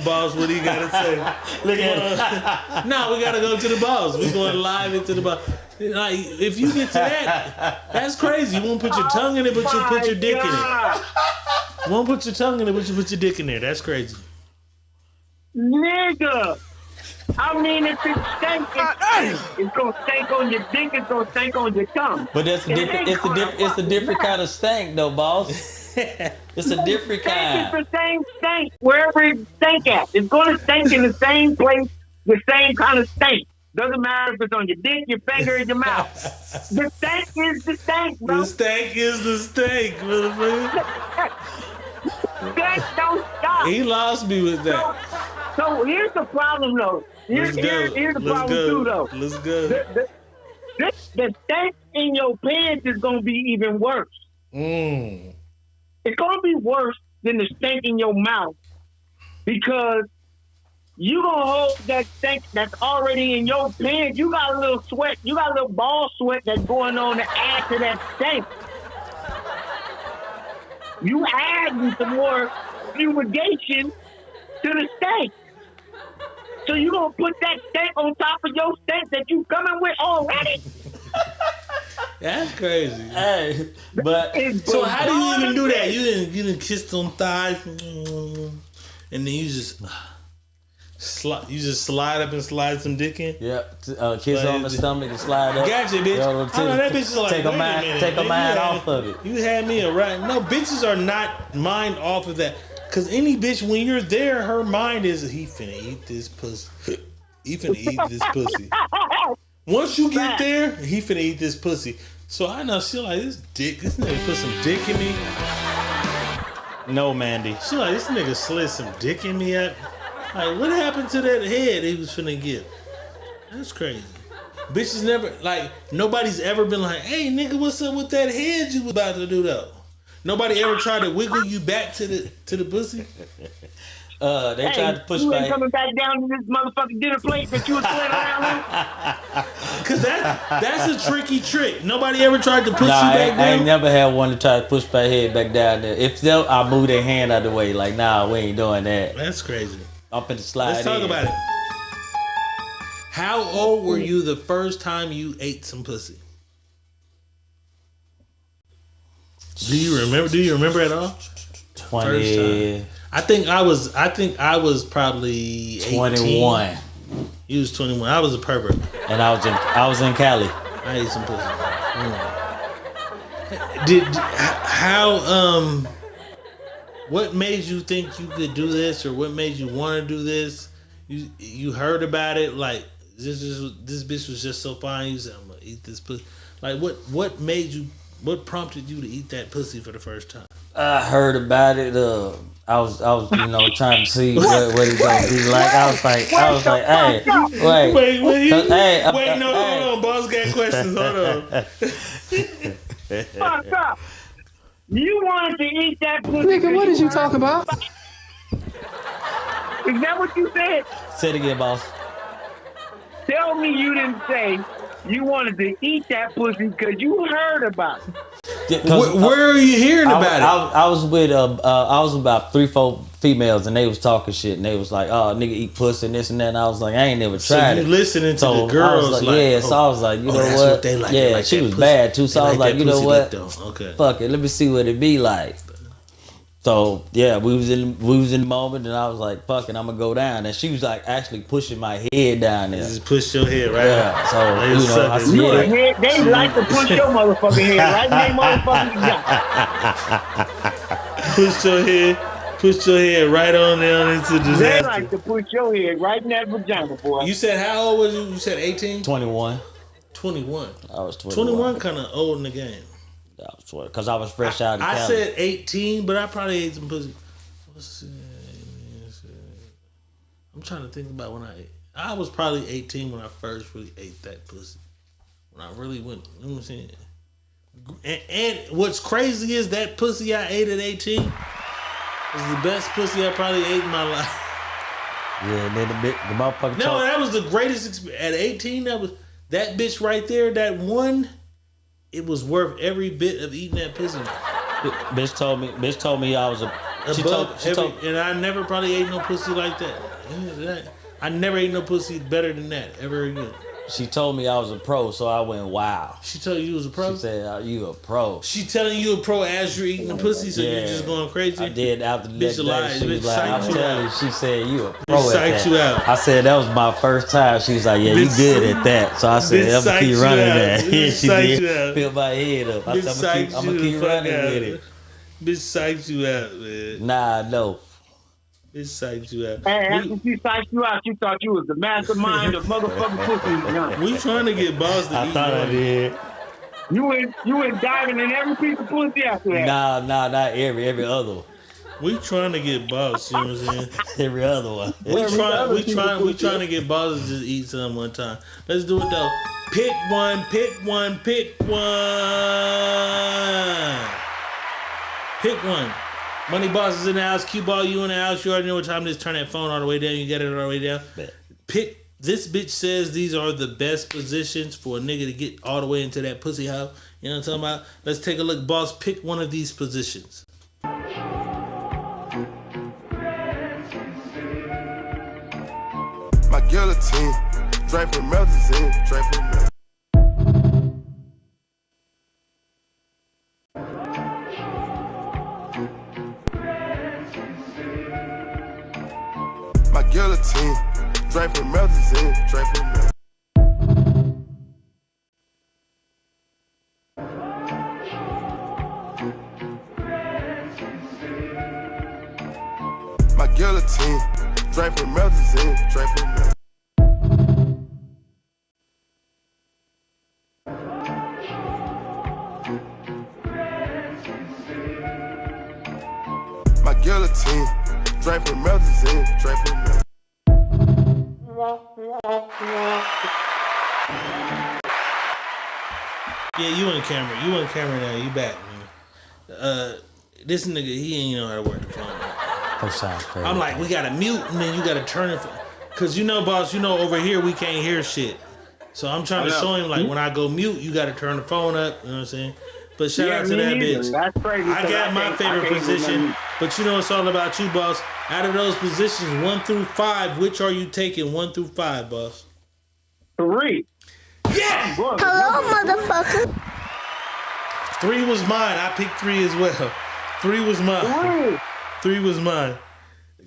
Boss, what do you gotta say? Look at No, we gotta go to the boss. We're going live into the boss. Like, if you get to that, that's crazy. You won't put your tongue in it, but you put your dick in it. You won't put your tongue in it, but you put your dick in there. That's crazy. Nigga. I mean, if it stank, it's gonna stank on your dick. It's gonna stank on your tongue. But that's it's a different kind of stank, though, boss. It's a different kind. It's the same stank wherever it stank at. It's gonna stank in the same place, the same kind of stank. Doesn't matter if it's on your dick, your finger, or your mouth. The stank is the stank, bro. The stank is the stank, motherfucker. Stank don't stop. He lost me with that. So here's the problem, though. Here's the problem, too, though. Let's go. The stank in your pants is going to be even worse. It's going to be worse than the stank in your mouth because you going to hold that stank that's already in your pants. You got a little sweat. You got a little ball sweat that's going on to add to that stank. You adding some more fumigation to the stank. So you gonna put that stank on top of your stank that you coming with already? That's crazy. Hey, but so how do you even do that? You didn't kiss on thighs, and then you just slide up and slide some dick in. Yep, kiss on the stomach and slide up. Gotcha, bitch. I know that bitch is like, take a mind off of it. You had me a right. No, bitches are not mind off of that. Cause any bitch, when you're there, her mind is he finna eat this pussy. He finna eat this pussy. Once you get there, he finna eat this pussy. So I know she like this dick. This nigga put some dick in me. No, Mandy. She like this nigga slid some dick in me up. Like what happened to that head he was finna give? That's crazy. Bitches never like nobody's ever been like, hey nigga, what's up with that head you was about to do though? Nobody ever tried to wiggle you back to the pussy? They tried to push you back. You ain't coming back down to this motherfucking dinner plate that you was playing around with? Cause that's a tricky trick. Nobody ever tried to push you back down? I ain't never had one to try to push my head back down there. If so, I move their hand out of the way. Like, nah, we ain't doing that. That's crazy. I'm finna slide Let's talk about it. How old were you the first time you ate some pussy? Do you remember at all? 20. I think I was probably 21. 18. You was 21. I was a pervert. And I was in Cali. I ate some pussy. What made you think you could do this, or what made you want to do this? You heard about it, like this bitch was just so fine. You said, I'm gonna eat this pussy. Like what made you? What prompted you to eat that pussy for the first time? I heard about it. I was trying to see what it gonna be like. I was like, hey, wait, no, hold on, boss got questions. Hold on. You wanted to eat that pussy. Nigga, what is you talking about? Is that what you said? Say it again, boss. Tell me you didn't say you wanted to eat that pussy because you heard about it. Yeah, Where are you hearing about it? I was with I was about 3-4 females and they was talking shit and they was like, oh, nigga eat pussy and this and that, and I was like, I ain't never tried so you it. listening to the girls, I was like, yeah. So I was like, you know that's what? They like. Yeah, they like she was pussy. bad too. So I was like, you know what? Okay. Fuck it, let me see what it be like. So yeah, we was in the moment, and I was like, "Fuck it, I'm gonna go down." And she was like actually pushing my head down there. Just push your head right. Yeah. So you know, I You a said, head, they like to push your motherfucking head right in their motherfucking Push your head right on down into disaster. They like to push your head right in that vagina, boy. You said how old was you? You said 18? 21. 21. I was 21. 21 kind of old in the game. I was 20 because I was fresh out of Cali. I said 18, but I probably ate some pussy. I'm trying to think about when I ate. I was probably 18 when I first really ate that pussy. When I really went, you know what I'm saying? And what's crazy is that pussy I ate at 18 was the best pussy I probably ate in my life. Yeah, and then the motherfucker. No, that was the greatest experience. At 18, that bitch right there, that one. It was worth every bit of eating that pussy. Bitch told me I was a. And I never probably ate no pussy like that. I never ate no pussy better than that ever again. She told me I was a pro, so I went wow. She told you was a pro? She said, you a pro. She telling you a pro as you're eating the pussy, so you're just going crazy? I did after the bitch next day. She was like, I'm telling you, she said, you a pro bitch at that. You out. I said, that was my first time. She was like, yeah, you good at that. So I said, I'm going to keep running that. Yeah, she did. Fill my head up. I said, I'm going to keep running with it. Bitch psyched you out, man. Nah, no. Bitch psyched you out. Hey, after she psyched you out, she thought you was the mastermind of motherfucking pussy. We trying to get boss to eat. I thought I did. You went diving in every piece of pussy after that. Nah, not every other one. We trying to get boss, you know what I'm saying? Every other one. We trying to get boss to just eat some one time. Let's do it though. Pick one. Pick one. Money Boss is in the house. Qball, you in the house. You already know what time it is. Turn that phone all the way down. You got it all the way down. Pick. This bitch says these are the best positions for a nigga to get all the way into that pussy house. You know what I'm talking about? Let's take a look. Boss, pick one of these positions. My guillotine, draping melazine, draping melazine. My guillotine, draping melazine, draping melazine. My guillotine, draping melazine, draping melazine. My guillotine, draping melazine, draping melazine. Yeah, you in camera. You in camera now. You back, man. This nigga, he ain't know how to work the phone. I'm like, we gotta mute, and then you gotta turn it. Cause you know, boss, over here we can't hear shit. So I'm trying to show him, like, when I go mute, you gotta turn the phone up. You know what I'm saying? But shout out to that bitch. That's crazy. I got my favorite position, but it's all about you, boss. Out of those positions, 1 through 5, which are you taking 1 through 5, boss? 3. Yeah! Hello, motherfucker. 3 was mine. I picked 3 as well. 3 was mine. 3 was mine.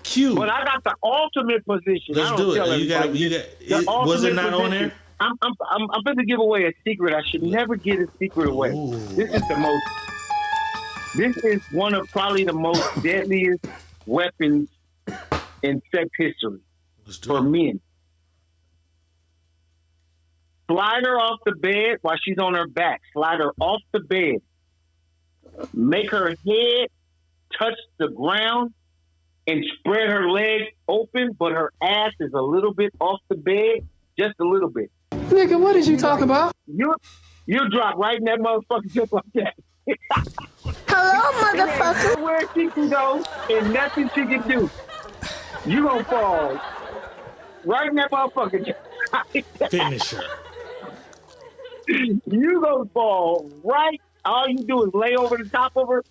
Q. But I got the ultimate position. Let's do it. Was it not on there? I'm going to give away a secret. I should never give a secret away. Ooh. This is one of probably the most deadliest weapons in sex history for men. Slide her off the bed while she's on her back. Slide her off the bed. Make her head touch the ground and spread her legs open, but her ass is a little bit off the bed, just a little bit. Nigga, what is you talking about? You drop right in that motherfucker just like that. Hello, motherfucker. Where she can go and nothing she can do. You gonna fall right in that motherfucker. Finish her. You gonna fall right. All you do is lay over the top of her.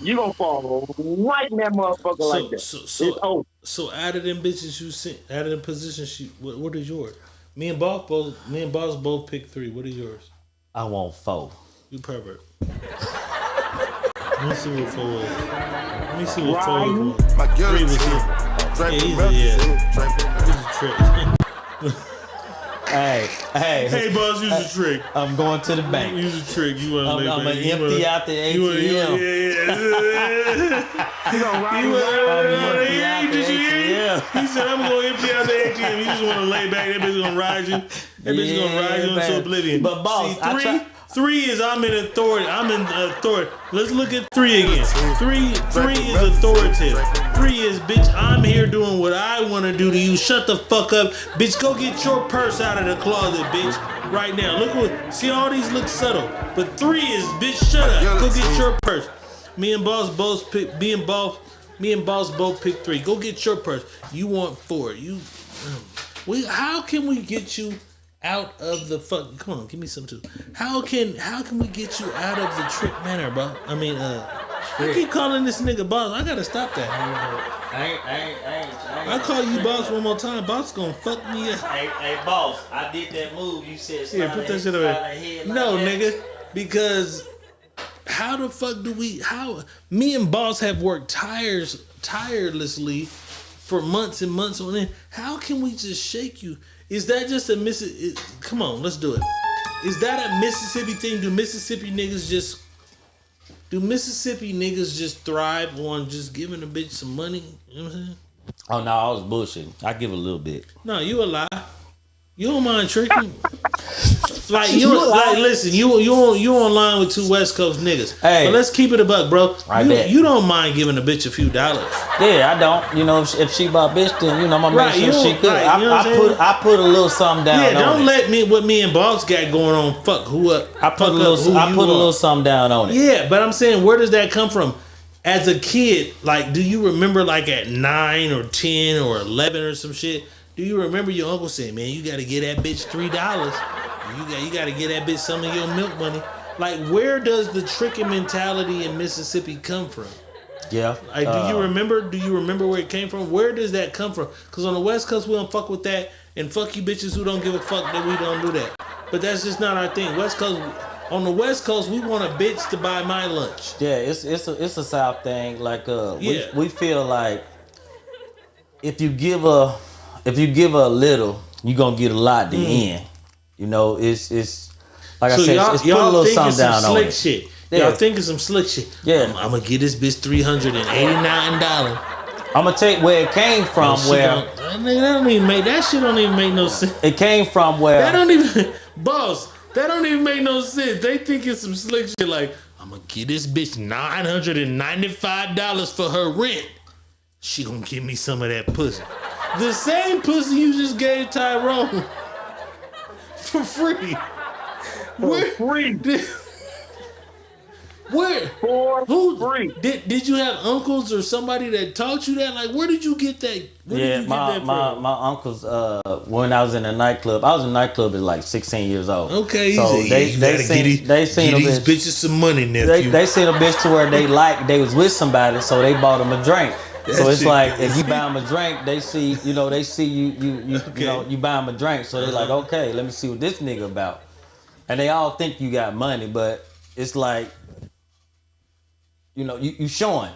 You gonna fall right in that motherfucker like that. So out of them bitches you sent, out of the positions, what is yours? Me and Boss both picked 3. What is yours? I want 4. You pervert. Let me see what 4 was. Let me see what 4 was. My 3 was him. He's a trick. Hey, boss, use a trick. I'm going to the bank. Use a trick. You want to lay I'm back. gonna empty out the ATM. You gonna ride He said, I'm going to empty out the ATM. You just want to lay back. That bitch gonna ride you. That bitch gonna ride you into oblivion. But boss, see, 3 is I'm in authority. Let's look at 3 again. 3 is authoritative. 3 is, bitch, I'm here doing what I want to do to you. Shut the fuck up. Bitch, go get your purse out of the closet, bitch. Right now. See, all these look subtle. But 3 is, bitch, shut up. Go get your purse. Me and boss both pick 3. Go get your purse. You want 4. How can we get you out of the fuck? Come on, give me some too. How can we get you out of the trick manner, bro? I mean, I keep calling this nigga boss. I gotta stop that. I call you boss one more time. Boss gonna fuck me up. Hey, boss, I did that move. You said yeah, put that shit away. No, nigga, because how the fuck do we? Me and boss have worked tirelessly for months and months on end. How can we just shake you? Is that just a come on, let's do it. Is that a Mississippi thing? Do Mississippi niggas just thrive on just giving a bitch some money? You know what I'm saying? Oh no, I was bullshitting. I give a little bit. No, you a lie. You don't mind tricking. Listen, you online with 2 West Coast niggas. Hey, but let's keep it a buck, bro. You don't mind giving a bitch a few dollars. Yeah, I don't. You know, if she my bitch, then I'm gonna make sure she good. I put a little something down. Yeah, don't let what me and Boss got going on fuck who up. I put a little something down on it. Yeah, but I'm saying, where does that come from? As a kid, like, do you remember like at 9 or 10 or 11 or some shit? Do you remember your uncle saying, man, you got to get that bitch $3. You got to get that bitch some of your milk money. Like, where does the tricking mentality in Mississippi come from? Yeah. Like, do you remember where it came from? Where does that come from? Because on the West Coast, we don't fuck with that. And fuck you bitches who don't give a fuck that we don't do that. But that's just not our thing. On the West Coast, we want a bitch to buy my lunch. Yeah, it's a South thing. Like, we feel like if you give her a little, you gonna get a lot at the end. You know, it's like I said, it's put a little something down on it. Shit. Yeah. Y'all thinking some slick shit. Yeah, I'm gonna get this bitch $389. I'm gonna tell you where it came from. That shit don't even make no sense. It came from where that don't even make no sense. They think it's some slick shit like, I'm gonna get this bitch $995 for her rent. She gonna give me some of that pussy. The same pussy you just gave Tyrone for free. Free. Did you have uncles or somebody that taught you that? Like, where did you get that? My uncles. When I was in a nightclub, I was in a nightclub at like 16 years old. Okay, so they seen these bitches some money, nephew. They seen a bitch to where they was with somebody, so they bought them a drink. So it's like, if you buy them a drink, they see you you buy them a drink. So they're like, okay, let me see what this nigga about. And they all think you got money, but it's like, you showing.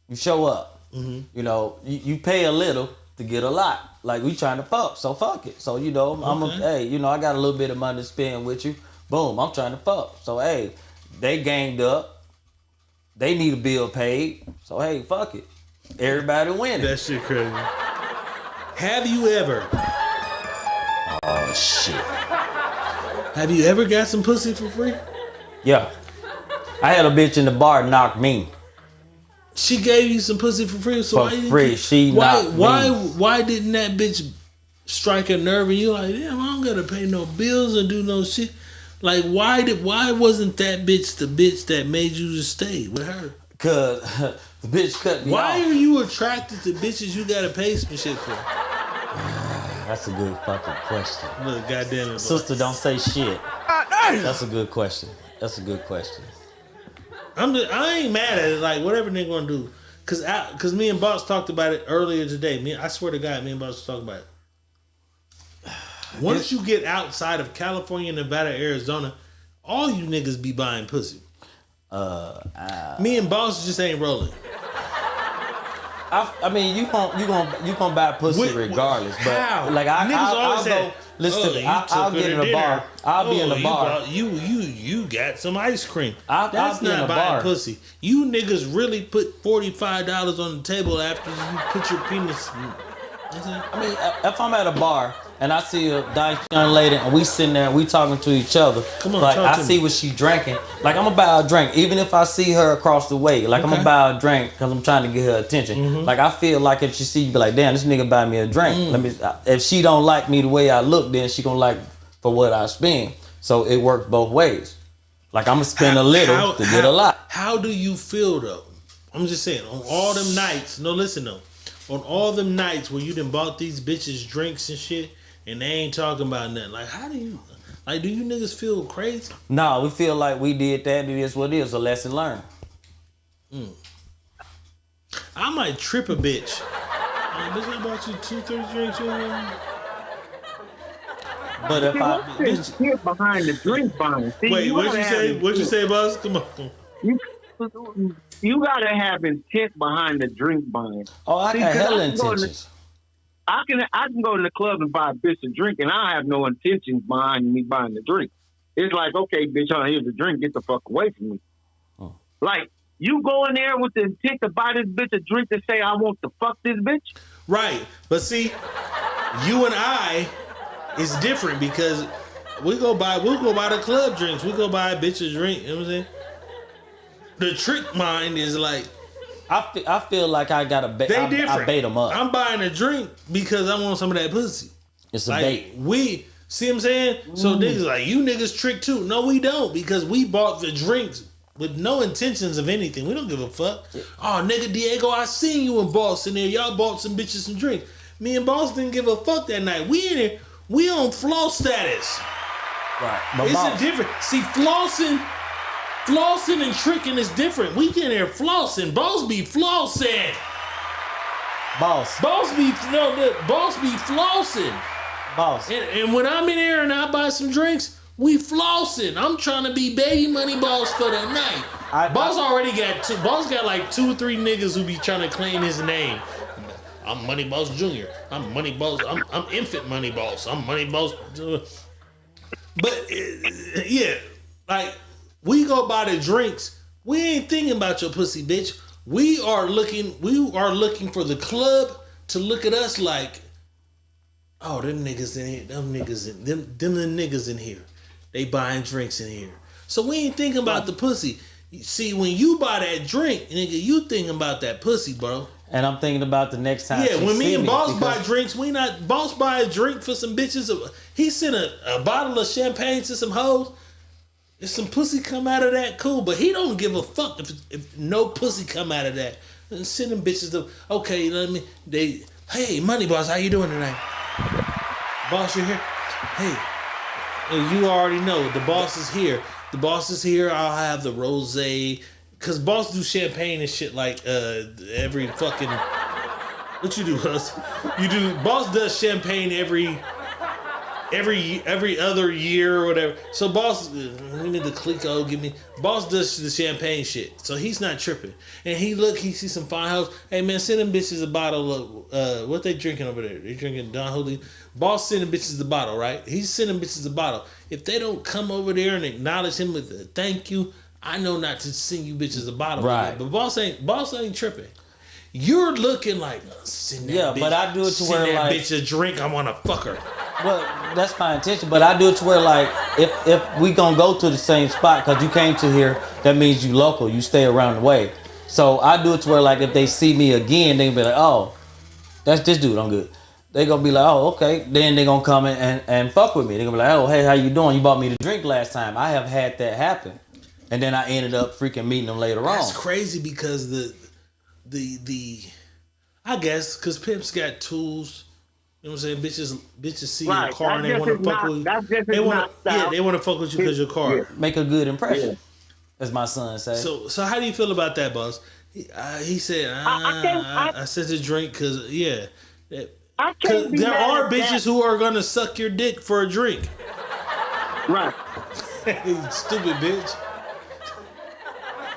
You show up. Mm-hmm. You pay a little to get a lot. Like, we trying to fuck, so fuck it. So, I got a little bit of money to spend with you. Boom, I'm trying to fuck. So, hey, they ganged up. They need a bill paid. So, hey, fuck it. Everybody winning. That shit crazy. Have you ever? Oh shit. Have you ever got some pussy for free? Yeah. I had a bitch in the bar knock me. She gave you some pussy for free, so why didn't that bitch strike a nerve and you like, damn, I don't gotta pay no bills or do no shit? Like, why wasn't that bitch the bitch that made you to stay with her? Cause the bitch cut me Why off. are you attracted to bitches you gotta pay some shit for? That's a good fucking question. Look, goddamn it, boy. Sister, don't say shit. That's a good question. That's a good question. I ain't mad at it. Like, whatever they gonna do. Cause me and Boss talked about it earlier today. I swear to God, me and Boss talked about it. Once you get outside of California, Nevada, Arizona, all you niggas be buying pussy. Me and Boss just ain't rolling. I mean, you gonna buy pussy regardless, but how? like I'll go. Listen to me. I'll get in a bar. I'll be in a bar. You got some ice cream. That's not in a buying bar. pussy. You niggas really put $45 on the table after you put your penis. I mean, if I'm at a bar and I see a nice young lady and we sitting there and we talking to each other, come on, like talk I to see me. what she drinking, like I'm gonna buy her a drink, even if I see her across the way. Like I'm gonna buy her a drink because I'm trying to get her attention. Mm-hmm. Like I feel like if she see you, be like, damn, this nigga buy me a drink. Let me. If she don't like me the way I look, then she gonna like for what I spend. So it works both ways. Like I'm gonna spend a little to get a lot. How do you feel though? I'm just saying, on all them nights. No, listen though. On all them nights where you done bought these bitches drinks and shit, and they ain't talking about nothing. Like, how do you, like, do you niggas feel crazy? No, we feel like we did that. It is what it is. A lesson learned. I might trip a bitch. Like, bitch, I bought you 2-3 drinks. But if What's here behind the drink buying? See, Wait, what'd you gotta say? have What'd you intent. say, boss? Come on. You gotta have intent behind the drink buying. Oh, I See, got 'cause hella I can go in the- intentions. I can go to the club and buy a bitch a drink, and I have no intentions behind me buying the drink. It's like, okay, bitch, here's the drink. Get the fuck away from me. Oh. Like, you go in there with the intent to buy this bitch a drink to say I want to fuck this bitch? Right. But see, you and I is different because we'll go buy the club drinks. We go buy a bitch a drink. You know what I'm saying? The trick mind is like, I feel like I got to bait. they different. I bait them up. I'm buying a drink because I want some of that pussy. It's a Like, bait. we see what I'm saying? So niggas like, you niggas trick too. No, we don't, because we bought the drinks with no intentions of anything. We don't give a fuck. Oh, nigga, Diego, I seen you and Boss in there. Y'all bought some bitches some drinks. Me and Boss didn't give a fuck that night. We in there. We on floss status. Right. But It's Boss, a different. See, flossing and tricking is different. We in there flossing. Boss be flossing. Boss. Boss be flossing. Boss. And when I'm in there and I buy some drinks, we flossing. I'm trying to be baby money boss for the night. Boss got like 2 or 3 niggas who be trying to claim his name. I'm Money Boss Jr. I'm Money Boss. I'm Infant Money Boss. I'm Money Boss. But yeah, like, we go buy the drinks. We ain't thinking about your pussy, bitch. We are looking for the club to look at us like, oh, them niggas in here, them niggas in here. They buying drinks in here. So we ain't thinking about the pussy. See, when you buy that drink, nigga, you thinking about that pussy, bro. And I'm thinking about the next time. Yeah, she when me see and Boss because- buy drinks, Boss buy a drink for some bitches. He sent a bottle of champagne to some hoes. If some pussy come out of that, cool. But he don't give a fuck if no pussy come out of that. And send them bitches to, okay, hey, Money Boss, how you doing tonight? Boss, you're here? Hey, you already know, the boss is here. The boss is here. I'll have the rosé. Cause Boss do champagne and shit like every fucking. What you do, Hus? Boss does champagne every other year or whatever. So Boss, we need the Clico. Boss does the champagne shit. So he's not tripping. And he sees some fine hoes. Hey man, send them bitches a bottle of what they drinking over there? They drinking Don Julio. Boss sending bitches the bottle, right? He's sending bitches the bottle. If they don't come over there and acknowledge him with a thank you, I know not to send you bitches a bottle. Right. But Boss ain't tripping. You're looking like, send that bitch, but I do it to send where, that like, bitch a drink. I want to fuck her. Well, that's my intention. But I do it to where, like, if we gonna go to the same spot, because you came to here, that means you local. You stay around the way. So I do it to where, like, if they see me again, they be like, oh, that's this dude. I'm good. they gonna be like, oh, okay. Then they gonna come in and fuck with me. They gonna be like, oh, hey, how you doing? You bought me the drink last time. I have had that happen, and then I ended up freaking meeting them later on. That's crazy because the I guess because pimps got tools. You know what I'm saying? Bitches see your car and they want to fuck with you. They want to fuck with you because your car. Make a good impression, as my son said. So how do you feel about that, boss? He said, I said to drink because there are bitches who are gonna suck your dick for a drink. Right. Stupid bitch.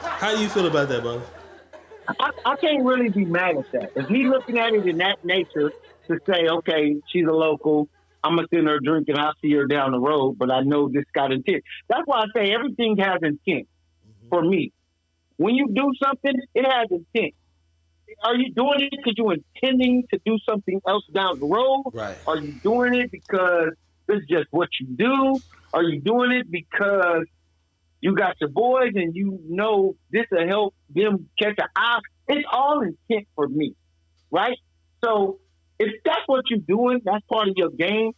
How do you feel about that, boss? I can't really be mad at that. If he's looking at it in that nature to say, okay, she's a local, I'm going to send her a drink and I'll see her down the road, but I know this got intent. That's why I say everything has intent for me. When you do something, it has intent. Are you doing it because you're intending to do something else down the road? Right. Are you doing it because this is just what you do? Are you doing it because you got your boys and you know this will help them catch an eye? It's all intent for me, right? So if that's what you're doing, that's part of your game,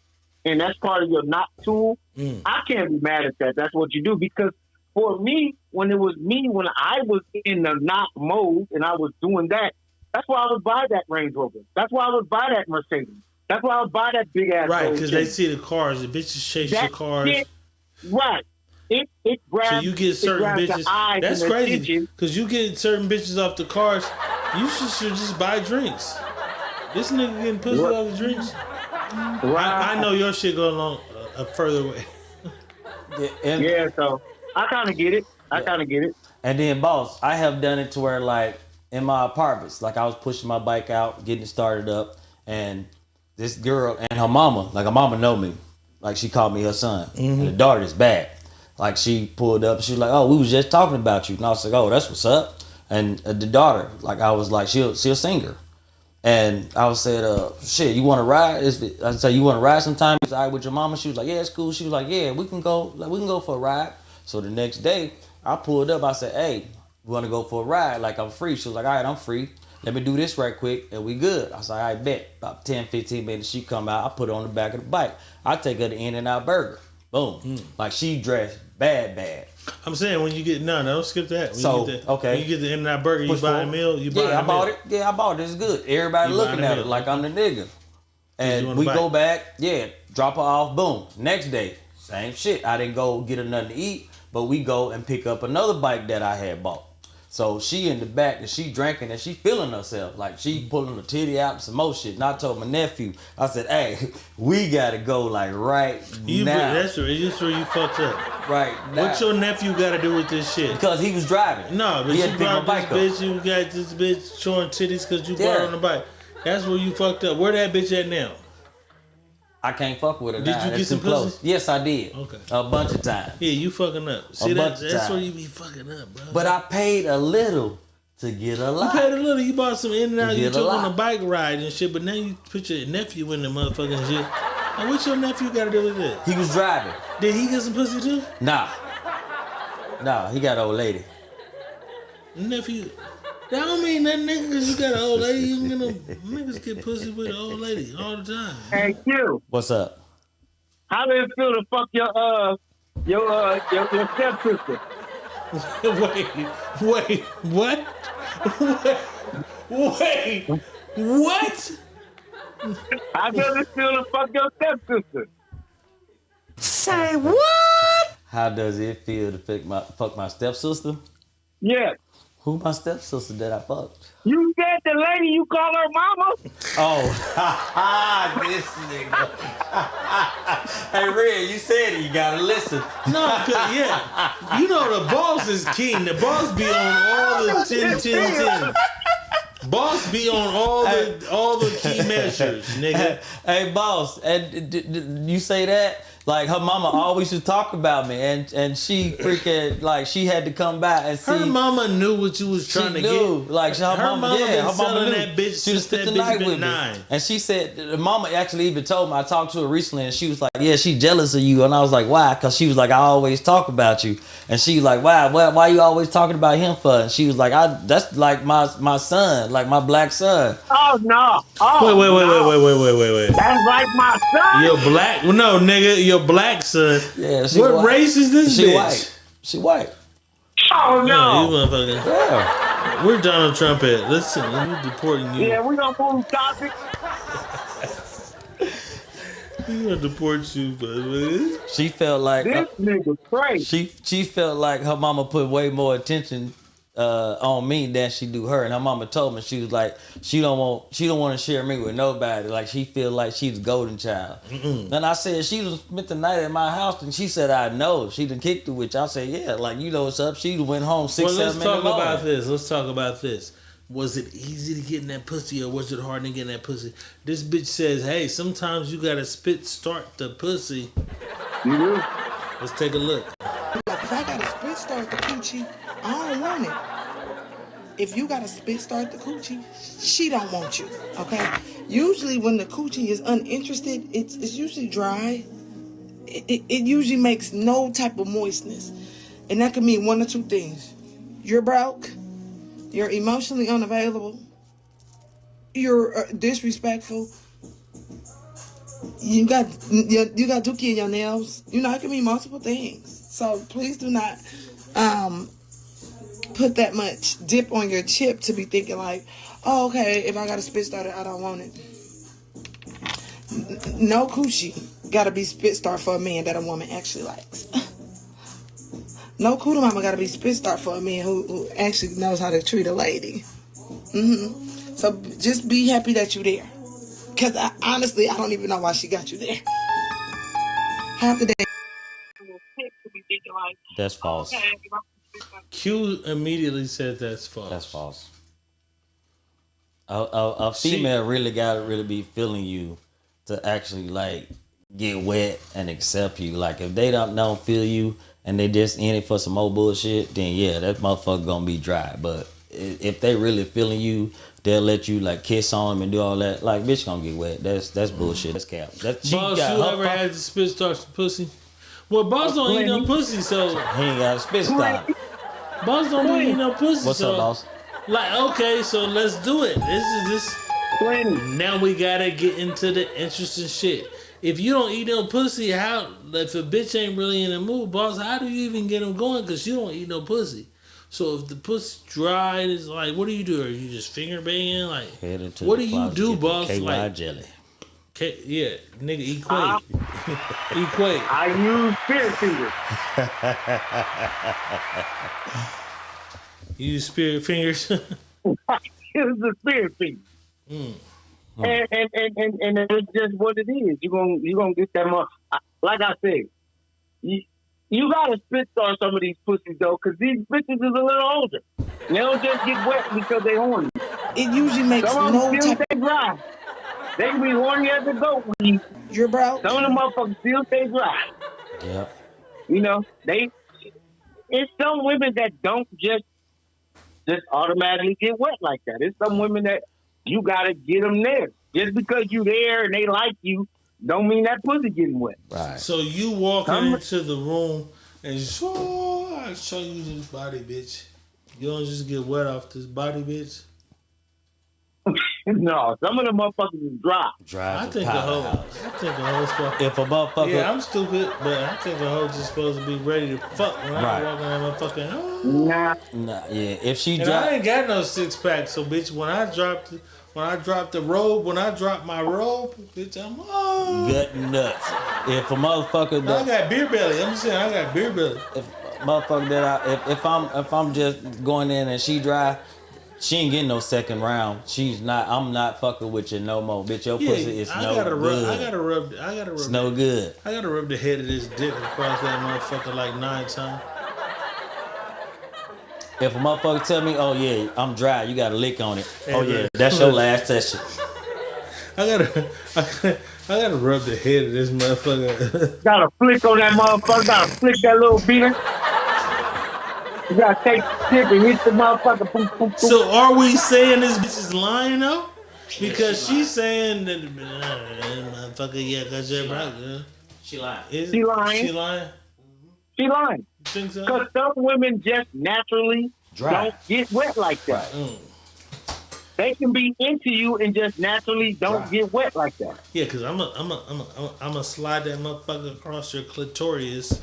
and that's part of your knock tool, I can't be mad at that. That's what you do. Because for me, when I was in the knock mode and I was doing that, that's why I would buy that Range Rover. That's why I would buy that Mercedes. That's why I would buy that big ass. Right, because they see the cars. The bitches chase your cars. Right. It grabs. So you get certain bitches. That's crazy. Because you get certain bitches off the cars. You should just buy drinks. This nigga getting pussy off the drinks. I know your shit go along a further way. So I kind of get it. And then, boss, I have done it to where, like, in my apartments, like I was pushing my bike out, getting it started up, and this girl and her mama, like her mama know me, like she called me her son, and the daughter is bad. Like she pulled up, she was like, "Oh, we was just talking about you," and I was like, "Oh, that's what's up." And the daughter, like I was like, she'll sing her. And I was said, shit, you want to ride? I said, you want to ride sometime? Is all right with your mama? She was like, yeah, it's cool. She was like, yeah, we can go for a ride. So the next day, I pulled up. I said, hey, we want to go for a ride? Like, I'm free. She was like, all right, I'm free. Let me do this right quick, and we good. I was like, I bet. About 10, 15 minutes, she come out. I put her on the back of the bike. I take her to In-N-Out Burger. Boom. Like, she dressed bad. I'm saying when you get don't skip that. When you get the In-N-Out Burger, you buy a meal. I bought it. Yeah, I bought it. It's good. Everybody looking at it like I'm the nigga. And we go back. Drop her off. Boom. Next day, same shit. I didn't go get her nothing to eat, but we go and pick up another bike that I had bought. So she in the back and she drinking and she feeling herself. Like she pulling her titty out and some more shit. And I told my nephew, I said, hey, we gotta go like right now. That's where you fucked up. Right now. What your nephew gotta do with this shit? Because he was driving. No, but you brought this bitch, you got this bitch showing titties because you brought her on the bike. That's where you fucked up. Where that bitch at now? I can't fuck with her now. Did you get some pussy? Yes, I did. Okay. A bunch of times. Yeah, you fucking up. See, that's where you be fucking up, bro. But I paid a little to get a lot. You paid a little. You bought some In-N-Out. You took on a bike ride and shit, but now you put your nephew in the motherfucking shit. And what your nephew got to do with this? He was driving. Did he get some pussy too? Nah, he got an old lady. Nephew... That don't mean that nigga because you got an old lady. You know, niggas get pussy with an old lady all the time. Hey, Q. What's up? How does it feel to fuck your stepsister? Wait, what? What? How does it feel to fuck your stepsister? Say what? How does it feel to fuck my stepsister? Yeah. Who my stepsister that I fucked? You said the lady you call her mama? Oh, this nigga. Hey, Red, you said it. You gotta listen. No, yeah. You know the boss is king. The boss be on all the 10. Boss be on all the key measures, nigga. Hey, boss, and you say that? Like, her mama always used to talk about me, and she freaking, like, she had to come back and see. Her mama knew what you was trying to get. Like, her mama knew. That bitch. She was spending the night with 9. Me. And she said, the mama actually even told me, I talked to her recently, and she was like, yeah, she jealous of you. And I was like, why? Because she was like, I always talk about you. And she was like, why you always talking about him for? And she was like, that's like my son, like my black son. Oh, Oh no! Wait. That's like my son. Your black? No, nigga, your black son. Yeah, what white. race is this She bitch? white. She white. Oh no! You motherfucker. Yeah. Where Donald Trump at? Listen, we're deporting you. Yeah, we gonna move topic. We gonna deport you, but She felt like This nigga crazy. she felt like her mama put way more attention on me than she do her, and her mama told me she was like she don't want to share me with nobody. Like she feel like she's the golden child. And I said she was spent the night at my house, and she said I know she done kicked it with you. I said yeah, like you know what's up. She went home 6-7 let's minutes. talk about this. Let's talk about this. Was it easy to get in that pussy or was it hard to get in that pussy? This bitch says, hey, sometimes you gotta spit start the pussy. You do? Let's take a look. If I gotta spit start the coochie, I don't want it. If you gotta spit start the coochie, she don't want you, okay? Usually when the coochie is uninterested, it's usually dry. It usually makes no type of moistness. And that could mean one or two things. You're broke. You're emotionally unavailable. You're disrespectful. You got dookie in your nails. You know, it can mean multiple things. So please do not put that much dip on your chip to be thinking like, oh, okay, if I got a spit starter, I don't want it. No coochie gotta be spit start for a man that a woman actually likes. No cooter mama gotta be spit start for a man who actually knows how to treat a lady. So just be happy that you're there. Cause honestly, I don't even know why she got you there. Half the day. That's false. Q immediately said that's false. That's false. A female really gotta be feeling you to actually like get wet and accept you. Like if they don't feel you and they just in it for some old bullshit, then yeah, that motherfucker gonna be dry. But if they really feeling you, they'll let you like kiss on them and do all that. Like bitch gonna get wet. That's bullshit. That's cap. Boss, you ever had to spit start some pussy? Well, boss don't eat no pussy, so he ain't got a spit start. Boss don't eat no pussy. What's up, boss? Like, okay, so let's do it. This. Now we gotta get into the interesting shit. If you don't eat no pussy, how? If a bitch ain't really in the mood, boss, how do you even get them going? Cause you don't eat no pussy. So if the pussy dry, it's like, what do you do? Are you just finger banging? Like, what do you do, boss? KY like jelly. Yeah, nigga, eat quake. Eat quake. I use spirit fingers. You use spirit fingers? It was the spirit finger. And it's just what it is. You gonna get that more. Like I said, you gotta spit on some of these pussies though, cause these bitches is a little older. They don't just get wet because they horny. It usually makes some no of them type. stay dry. They can be horny as a goat. You're broke. Some of them motherfuckers still stay dry. Yep. You know, it's some women that don't just automatically get wet like that. It's some women that you gotta get them there. Just because you there and they like you, don't mean that pussy getting wet. Right. So you walking into the room and I show you this body, bitch. You don't just get wet off this body, bitch. No, some of them motherfuckers is dry. I think a hoe supposed. If a motherfucker, yeah, I'm stupid, but I think a hoe just supposed to be ready to fuck when I walk in that motherfucking home. Nah, yeah. If she I ain't got no 6-pack, so bitch, when I drop the robe, when I drop my robe, bitch, I'm gut nuts. If a motherfucker, I got beer belly. I'm just saying, I got beer belly. If motherfucker that if I'm just going in and she dry. She ain't getting no second round. I'm not fucking with you no more. Bitch, your pussy is no good. I gotta rub. It's no good. I gotta rub the head of this dick across that motherfucker like 9 times. If a motherfucker tell me, oh yeah, I'm dry, you got to lick on it. Oh yeah, that's your last session. I gotta rub the head of this motherfucker. Gotta flick on that motherfucker. Gotta flick that little beater. You gotta take the tip and hit the motherfucker. Boom, boom, boom. So are we saying this bitch is lying though? Because she's saying that motherfucker, yeah, cause you're black, girl. She lying. She lying. She lying. She lying. You think so? Because some women just naturally don't get wet like that. Right. They can be into you and just naturally don't get wet like that. Yeah, because I'm a slide that motherfucker across your clitoris.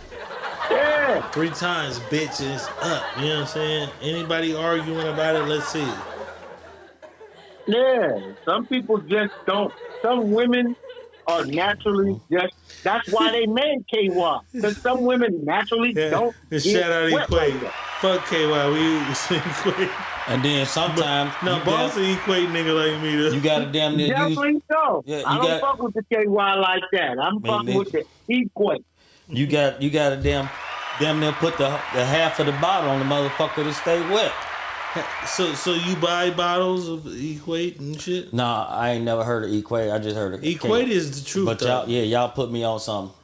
Yeah. 3 times, bitch, and it's up. You know what I'm saying? Anybody arguing about it, let's see. Yeah. Some people just don't. Some women are naturally just. That's why they made KY. Because some women naturally don't get shout out wet Equate. like that. Fuck KY. We Equate. And then sometimes no, boss an Equate nigga like me though. You gotta damn near use. Definitely so. Yeah, I don't fuck with the KY like that. I'm fucking with the Equate. You gotta damn near put the half of the bottle on the motherfucker to stay wet. So you buy bottles of Equate and shit? Nah, I ain't never heard of Equate. I just heard of Equate is the truth. But y'all put me on something.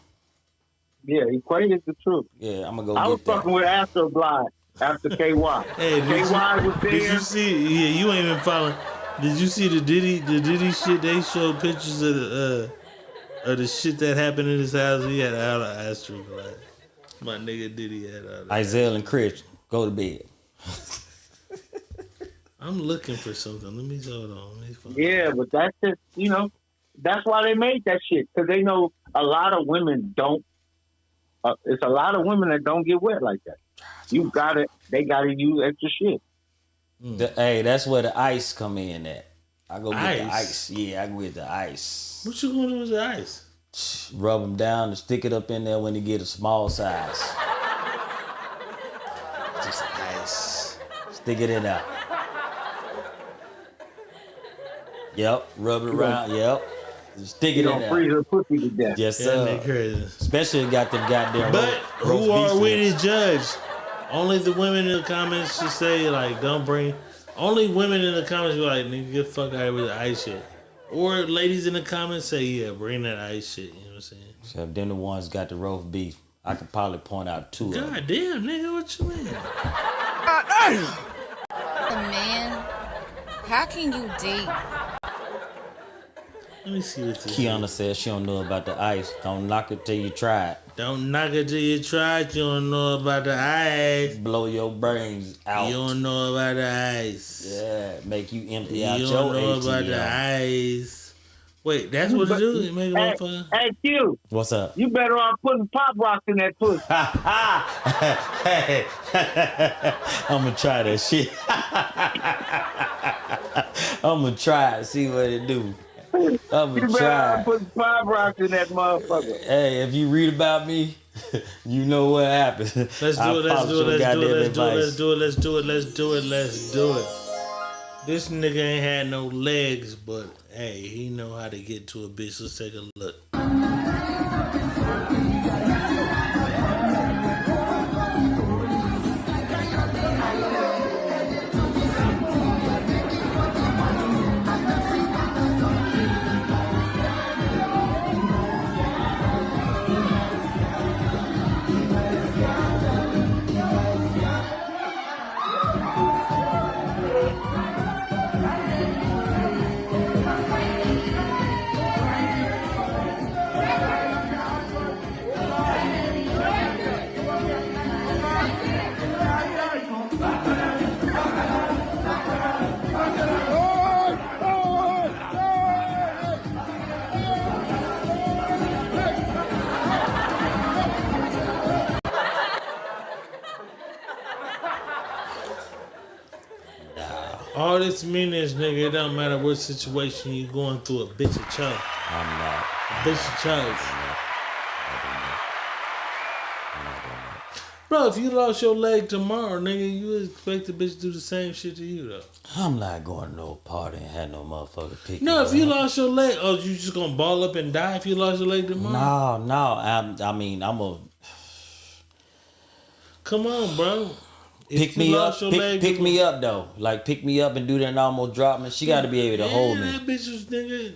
Yeah, Equate is the truth. Yeah, I'm gonna go I was get that. fucking with Astroglide after KY. Hey, KY was there. Did you see? Yeah, you ain't even following. Did you see the Diddy shit? They showed pictures of the shit that happened in his house. He had out of Astroglide. My nigga Diddy had out of Isaiah and Chris, go to bed. I'm looking for something. Let me hold on. Yeah, but that's just, that's why they made that shit. Because they know a lot of women don't. It's a lot of women that don't get wet like that. They gotta use extra shit. Hey, that's where the ice come in at. I go get the ice. Yeah, I go get the ice. What you gonna do with the ice? Rub them down and stick it up in there when you get a small size. Just ice. Stick it in there. Yep, rub it around. Yep. Stick it in there. Freeze her pussy to death. Yes, sir. Crazy. Especially got them goddamn. But roast who are beef we lips. to judge? Only the women in the comments should say like, don't bring. Only women in the comments be like, nigga, get the fuck out of here with the ice shit. Or ladies in the comments say, yeah, bring that ice shit. You know what I'm saying? So them the ones got the roast beef. I could probably point out 2 of them. God damn, nigga, what you mean? Man, how can you date? Let me see what this Kiana says she don't know about the ice. Don't knock it till you try it. Don't knock it till you try it. You don't know about the ice. Blow your brains out. You don't know about the ice. Yeah, make you empty out You your don't know about the ATM. ice. Wait, that's what it do? You make a motherfucker? Hey, Q. What's up? You better off putting Pop Rocks in that pussy. Hey, I'm gonna try that shit. I'm gonna try it, see what it do. I'm gonna try. Put Pop Rocks in that motherfucker. Hey, if you read about me, you know what happened. Let's do it. This nigga ain't had no legs, but hey, he know how to get to a bitch. Let's take a look. All this meanness, nigga, it don't matter what situation you going through, a bitch a chose. I'm not. A bitch a chose. Bro, if you lost your leg tomorrow, nigga, you expect the bitch to do the same shit to you, though. I'm not going to no party and have no motherfucker pick No, me if you up. lost your leg, oh, you just gonna ball up and die if you lost your leg tomorrow? No. I mean, I'm a... Come on, bro. Pick me up, pick me up though. Like pick me up and do that and almost drop me. She got to be able to hold me. That bitch was nigga.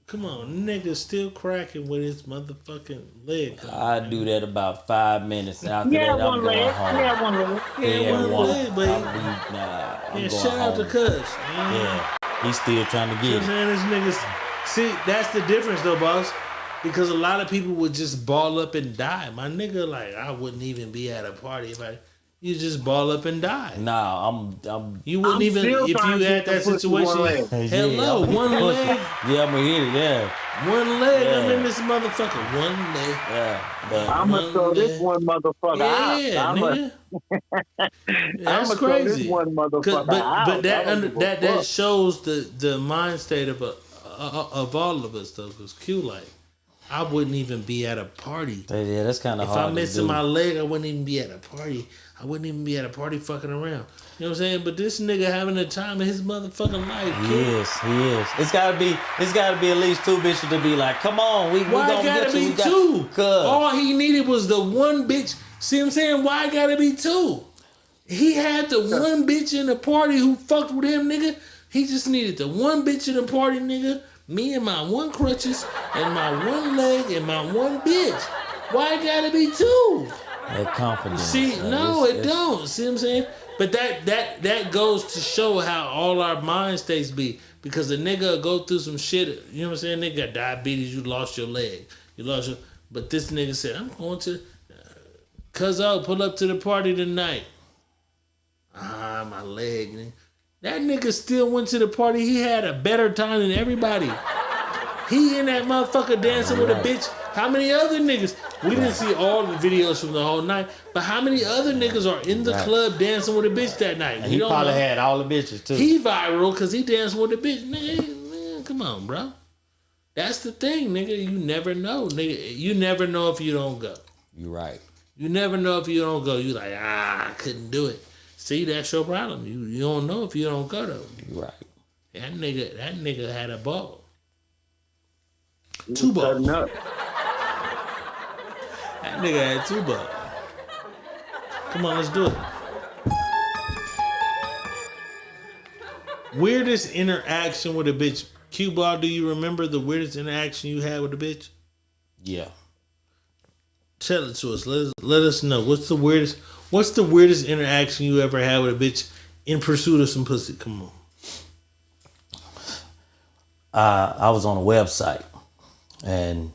Come on, nigga, still cracking with his motherfucking leg. I do that about 5 minutes. After that, I'm going home. Yeah, one leg. Yeah, one leg, baby. I'm going shout out to home. Cuz. Yeah, he's still trying to You know get what I'm it. saying? This niggas. See, that's the difference though, boss. Because a lot of people would just ball up and die. My nigga, like, I wouldn't even be at a party if I. You just ball up and die. Nah, You wouldn't even if you had that situation. Hello, one leg. Yeah, I'm gonna hit it. Yeah, one leg. I'm in this motherfucker. One leg. Yeah, but I'm gonna throw this one motherfucker out. Yeah, that's I'm crazy. Throw this one motherfucker but that shows the mind state of all of us though. Because Q like, I wouldn't even be at a party. Yeah, that's kind of hard. If I'm missing my leg, I wouldn't even be at a party. I wouldn't even be at a party fucking around. You know what I'm saying? But this nigga having the time of his motherfucking life. He is. It's gotta be at least two bitches to be like, come on, we gonna get you. Why gotta be two? All he needed was the one bitch. See what I'm saying? Why gotta be two? He had the one bitch in the party who fucked with him, nigga. He just needed the one bitch in the party, nigga. Me and my one crutches and my one leg and my one bitch. Why gotta be two? That confidence. See, no, it don't. See what I'm saying? But that goes to show how all our mind states be. Because a nigga go through some shit, you know what I'm saying? Nigga got diabetes, you lost your leg. But this nigga said, I'm going to, cuz I'll pull up to the party tonight. My leg. Nigga. That nigga still went to the party. He had a better time than everybody. He in that motherfucker dancing with a bitch. How many other niggas? We didn't see all the videos from the whole night, but how many other niggas are in the club dancing with a bitch that night? And he probably had all the bitches too. He viral because he dancing with a bitch. Man, come on, bro. That's the thing, nigga. You never know, nigga. You never know if you don't go. You right. You never know if you don't go. You like, I couldn't do it. See, that's your problem. You don't know if you don't go though. You right. That nigga had a ball. 2 balls. That nigga had 2 balls. Come on, let's do it. Weirdest interaction with a bitch. Qball, do you remember the weirdest interaction you had with a bitch? Yeah. Tell it to us. Let us know. What's the weirdest interaction you ever had with a bitch in pursuit of some pussy? Come on. I was on a website and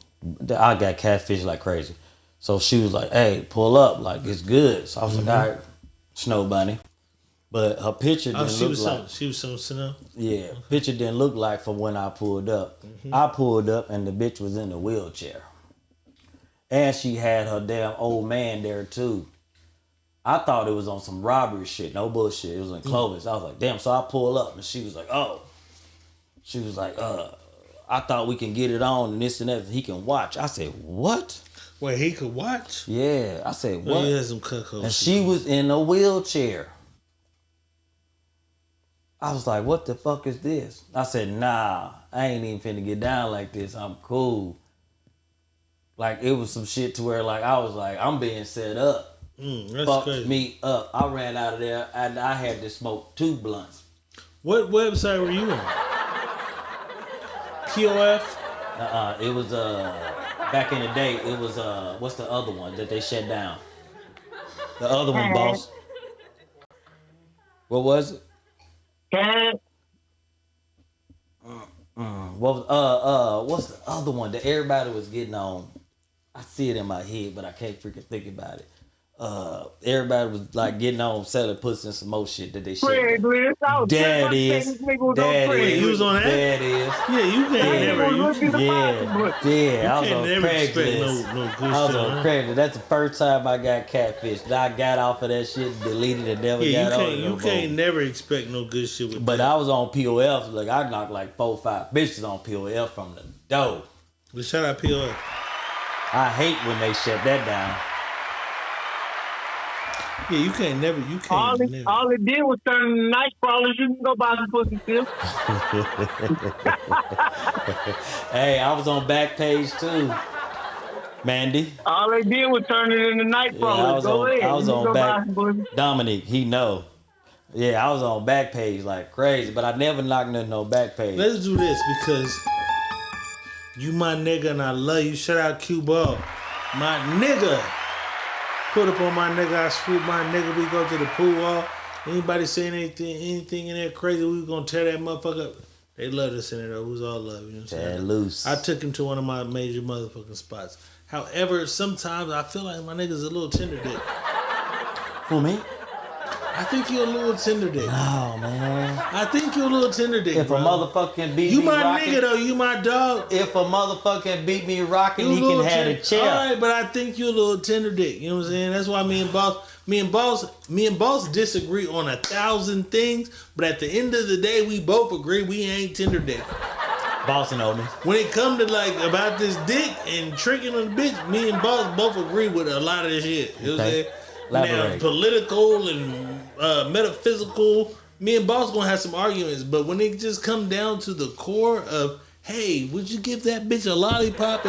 I got catfish like crazy. So she was like, hey, pull up, like it's good. So I was like, all right, Snow Bunny. But her picture didn't look like. She was some Snow? Yeah, picture didn't look like from when I pulled up. I pulled up and the bitch was in a wheelchair. And she had her damn old man there too. I thought it was on some robbery shit, no bullshit. It was in Clovis. I was like, damn. So I pull up and she was like, oh. She was like, I thought we can get it on and this and that. He can watch. I said, what? Wait, he could watch? Yeah. I said, what? He had some cuckold and shit. she was in a wheelchair. I was like, what the fuck is this? I said, nah, I ain't even finna get down like this. I'm cool. Like, it was some shit to where, like, I was like, I'm being set up. That's Fucked crazy. me up. I ran out of there and I had to smoke 2 blunts. What website were you on? POF? It was back in the day. It was what's the other one that they shut down? The other one, boss. What was it? What was what's the other one that everybody was getting on? I see it in my head, but I can't freaking think about it. Everybody was like getting on selling pussy and some more shit that they shit. That is. He was on that? That is. Yeah, you can't never. Yeah. I was on never expect Craigslist. no good I was shit, on huh? Craigslist. That's the first time I got catfished. I got off of that shit, deleted it, never got on it. You can't never expect no good shit with But that. I was on POF. Like I knocked like 4 or 5 bitches on POF from the door. But shout out POF. I hate when they shut that down. Yeah, you can't never. All it did was turn into night crawlers. You can go buy some pussy still. Hey, I was on Backpage too, Mandy. All they did was turn it into night crawlers. I was on back. Dominic, he know. Yeah, I was on Backpage like crazy, but I never knocked nothing on Backpage. Let's do this because you my nigga and I love you. Shout out Qball, my nigga. Put up on my nigga, I swoop my nigga, we go to the pool wall. Anybody saying anything in there crazy, we gonna tear that motherfucker up. They loved us in there though. It was all love, you know what I'm saying? Loose. I took him to one of my major motherfucking spots. However, sometimes I feel like my nigga's a little tender dick. Who, me? I think you're a little tender dick. No, man. I think you're a little tender dick, If bro. a motherfucker can beat you me my rocking, nigga though, you my dog. If a motherfucker can beat me rocking, You he a little can have a chair. All right, but I think you're a little tender dick. You know what I'm saying? That's why me and Boss disagree on 1,000 things. But at the end of the day, we both agree we ain't tender dick. Boss know me. When it come to like about this dick and tricking on the bitch, me and Boss both agree with a lot of this shit. You know what I'm saying? Now, political and metaphysical, me and Boss gonna have some arguments. But when it just come down to the core of, hey, would you give that bitch a lollipop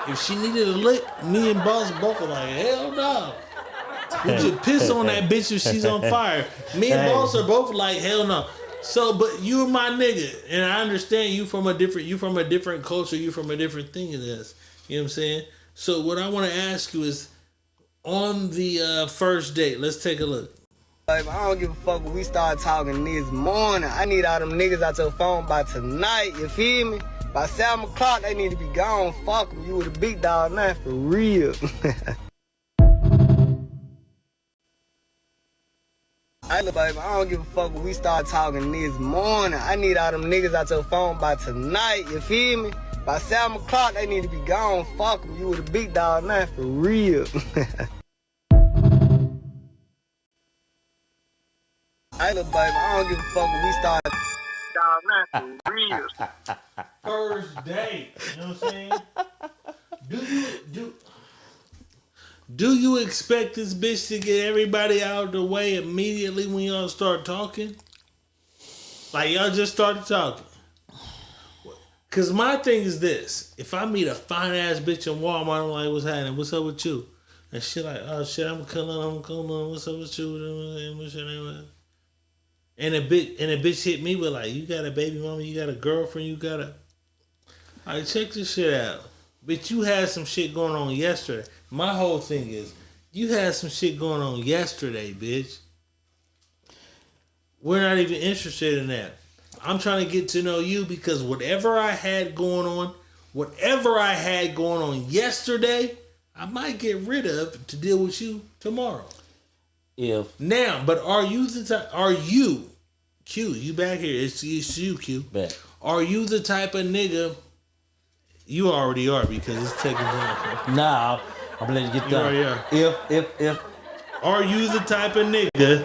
if she needed a lick? Me and Boss both are like, hell no. Would you piss on that bitch if she's on fire? Me and Boss are both like, hell no. So, but you're my nigga, and I understand you from a different culture, you from a different thing in this. You know what I'm saying? So, what I want to ask you is, on the first date, let's take a look. I don't give a fuck when we start talking this morning. I need all them niggas out your phone by tonight, you feel me? By 7 o'clock, they need to be gone. Fuck them, you with a big dog now, for real. I don't give a fuck when we start talking this morning. I need all them niggas out your phone by tonight, you feel me? By 7 o'clock, they need to be gone. Fuck them, you with a big dog now, for real. I don't give a fuck when we start. First date, you know what I'm saying? Do you expect this bitch to get everybody out of the way immediately when y'all start talking? Like y'all just started talking. Cause my thing is this: if I meet a fine ass bitch in Walmart, I'm like, "What's happening? What's up with you?" And she like, "Oh shit, I'm calling. What's up with you? What's your name?" And a bitch hit me with like, "You got a baby mama? You got a girlfriend? You got a..." Alright, check this shit out. Bitch, you had some shit going on yesterday. My whole thing is, you had some shit going on yesterday, bitch. We're not even interested in that. I'm trying to get to know you because whatever I had going on yesterday, I might get rid of to deal with you tomorrow. Now, but are you the type? Are you, Q? You back here? It's you, Q. Bet. Are you the type of nigga? You already are because it's taking time. Nah, I'm gonna let you get done. You already are. If. Are you the type of nigga?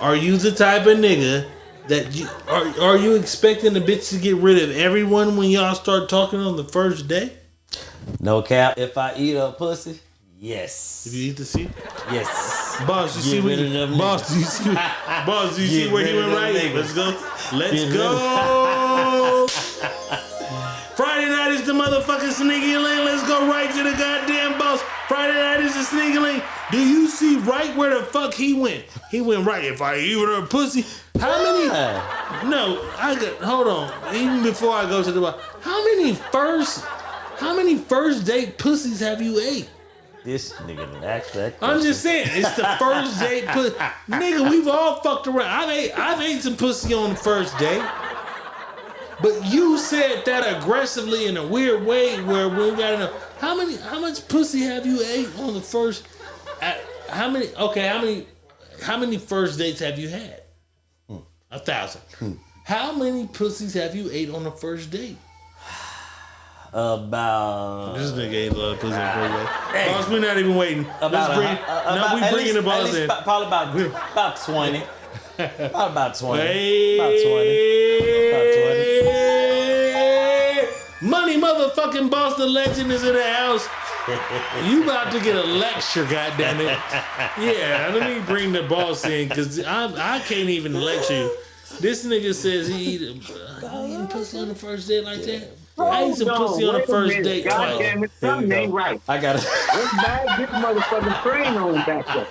Are you the type of nigga that you are you expecting the bitch to get rid of everyone when y'all start talking on the first day? No cap. If I eat a pussy, yes. If you eat the seat? Yes. Boss, you see what do you see where he went right? Let's go. Let's go. Friday night is the motherfucking sneaky link. Let's go right to the goddamn boss. Friday night is the sneaky link. Do you see right where the fuck he went? He went right. If I eat her pussy, how many? No, hold on. Even before I go to the boss, how many first date pussies have you ate? This nigga asked that question. I'm just saying, it's the first date pussy. Nigga, we've all fucked around. I've ate some pussy on the first date. But you said that aggressively in a weird way where we gotta know how much pussy have you ate on the first? How many first dates have you had? 1,000. How many pussies have you ate on the first date? About this nigga ate a lot of pussy on the first date. Boss, we're not even waiting. We bringing the boss in. Probably about 20. About 20. Hey, about 20. Money motherfucking boss, the legend is in the house. You about to get a lecture, goddammit. Yeah, let me bring the boss in because I can't even lecture you. This nigga says he eating pussy on the first date like that. I ate some pussy on the first date twice. Goddamn it, something ain't right. I got it. Let's get the motherfucking crane on back up.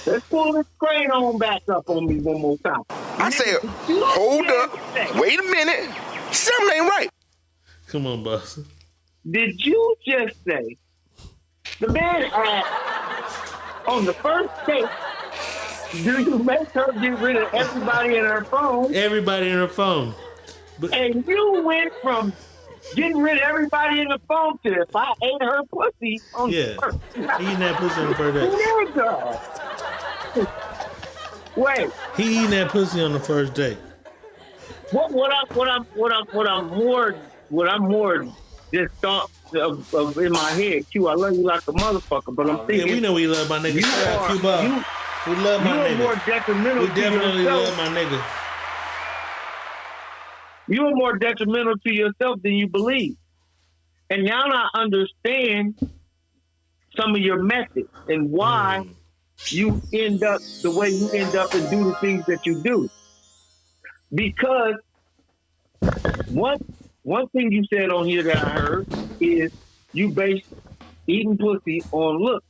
Let's pull this crane on back up on me one more time. I said, hold up, wait a minute, something ain't right. Come on, boss. Did you just say the man asked on the first date, do you make her get rid of everybody in her phone? Everybody in her phone. And you went from getting rid of everybody in the phone tip. I ate her pussy on the first night. He eating that pussy on the first day. Nigga. Wait. He eating that pussy on the first day. What I'm more just thought of in my head. Q, I love you like a motherfucker, but I'm thinking. Yeah, we know we love my nigga. Qball. We love my nigga. More detrimental we definitely to love my nigga. You are more detrimental to yourself than you believe. And now I understand some of your methods and why you end up the way you end up and do the things that you do. Because one thing you said on here that I heard is you base eating pussy on looks.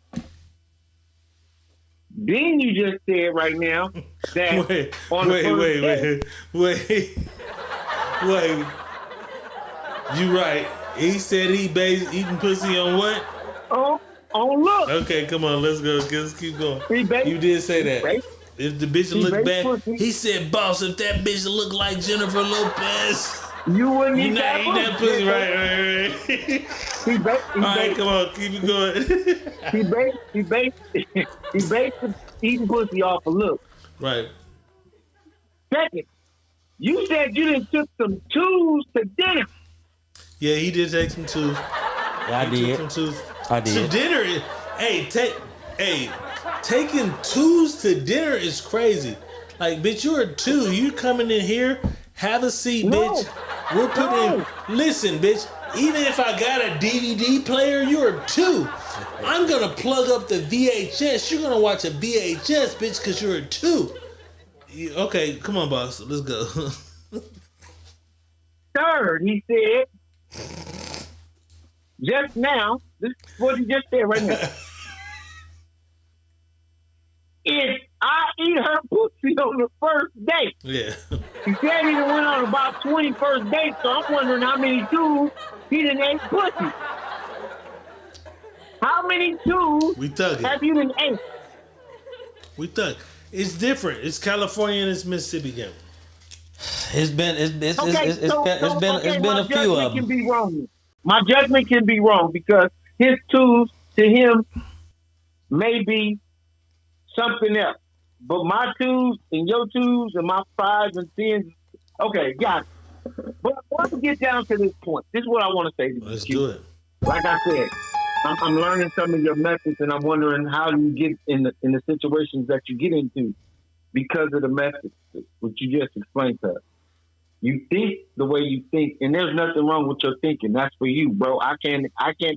Then you just said right now that wait. You right. He said he based eating pussy on what? On look. Okay, come on, let's go. Let's keep going. You did say that. If the bitch look bad, he said, boss, if that bitch look like Jennifer Lopez, you wouldn't eat not eat that pussy. Right. All right, come on, keep it going. he based eating pussy off of look. Right. Second, you said you didn't took some tools to dinner. Yeah, he did take some tools. Yeah, I did. To dinner, taking twos to dinner is crazy. Like, bitch, you're a two. You coming in here, have a seat, bitch. We're putting listen, bitch, even if I got a DVD player, you're a two. I'm gonna plug up the VHS. You're gonna watch a VHS, bitch, because you're a two. Okay, come on, boss. Let's go. Third, he said, just now, this is what he just said right now. If I eat her pussy on the first date. Yeah. He said he went on about 20 first dates, so I'm wondering how many twos he done ate pussy. How many twos have you done ate? We thug. It's different. It's California and it's Mississippi game. It's been a few of them. Can be wrong. My judgment can be wrong because his twos to him may be something else. But my twos and your twos and my fives and tens, okay, got it. But once we get down to this point, this is what I want to say to you. Let's do it. Like I said, I'm learning some of your methods, and I'm wondering how you get in the situations that you get into because of the methods, which you just explained to us. You think the way you think, and there's nothing wrong with your thinking. That's for you, bro. I can't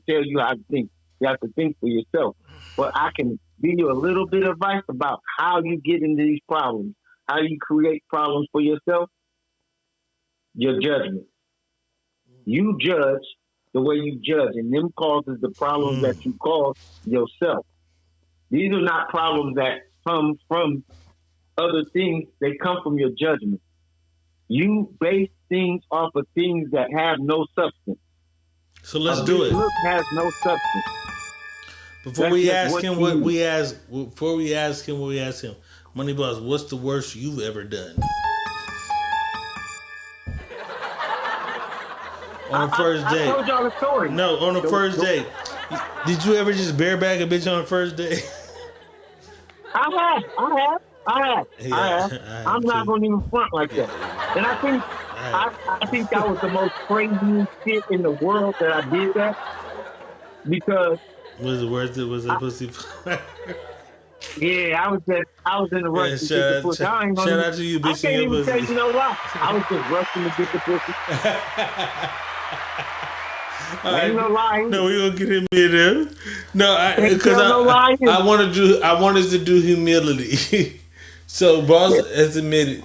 tell you how to think. You have to think for yourself. But I can give you a little bit of advice about how you get into these problems, how you create problems for yourself. Your judgment. You judge the way you judge, and them causes the problems that you cause yourself. These are not problems that come from other things. They come from your judgment. You base things off of things that have no substance. So let's do it. Look has no substance. Before we ask him what we ask him, Money Boss, what's the worst you've ever done? On the first date. I told y'all the story. No, on the first date. Did you ever just bareback a bitch on the first date? I have. I'm not going to even front like that. And I think that was the most crazy shit in the world that I did that. Because was it worth it? Was it pussy? Yeah, I was in the rush to get the pussy. Shout out to you, bitch. I can't even say you know why. I was just rushing to get the pussy. Ain't no lying. No, we gonna get him in there. No, because I wanted to do humility. So boss has admitted,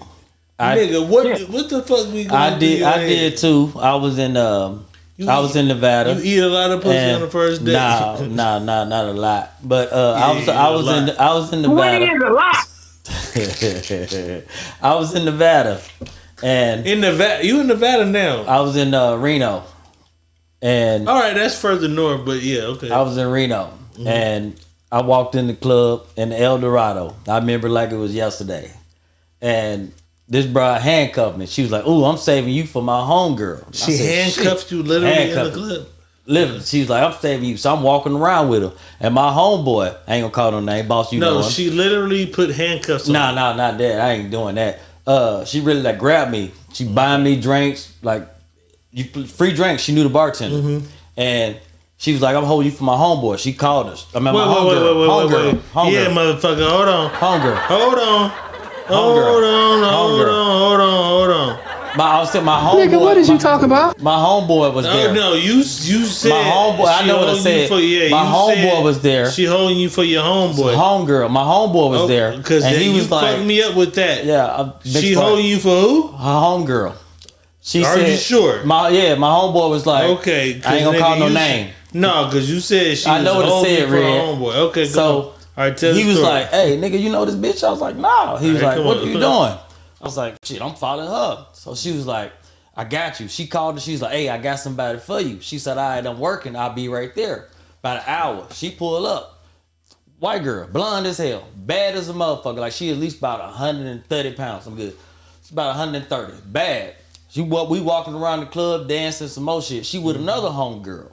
nigga, what the fuck we gonna do? I did too. I was in Nevada. You eat a lot of pussy on the first date? Nah, not a lot. But I was in Nevada. What is a lot? I was in Nevada, and you in Nevada now? I was in Reno, and all right, that's further north, but yeah, okay. I was in Reno, and I walked in the club in El Dorado. I remember like it was yesterday, and This broad handcuffed me. She was like, "Ooh, I'm saving you for my homegirl." She handcuffed you literally in the club. Literally, she was like, "I'm saving you." So I'm walking around with her, and my homeboy, I ain't gonna call no name, boss. You know No, him. she literally put handcuffs on. Nah, not that. I ain't doing that. She really like grabbed me. She buying me drinks, like free drinks. She knew the bartender, and she was like, "I'm holding you for my homeboy." She called us. I mean, my homegirl. Yeah, motherfucker. Hold on. Homegirl. Hold on. I said my homeboy. Nigga, what did you talk about? My homeboy was there. Oh no, you said my homeboy. I know what I said. My homeboy was there. She holding you for your homeboy. Homegirl. My homeboy was there, because he was like, "Fuck me up with that." Yeah, she holding you for who? Her homegirl. She Are said, you sure? My homeboy was like, okay, I ain't gonna call no name. No, because you said she. I know was what it said, for her Red. homeboy. Okay, so all right, tell he was story. like, "Hey, nigga, you know this bitch?" I was like, "Nah." He was All right, like, come "What on, are you come on. doing?" I was like, "Shit, I'm following her." So she was like, "I got you." She called and she's like, "Hey, I got somebody for you." She said, "All right, I'm working. I'll be right there." About an hour. She pulled up. White girl, blonde as hell, bad as a motherfucker. Like she at least about 130 pounds. I'm good. It's about 130. Bad. We walking around the club dancing some more shit. She with another homegirl.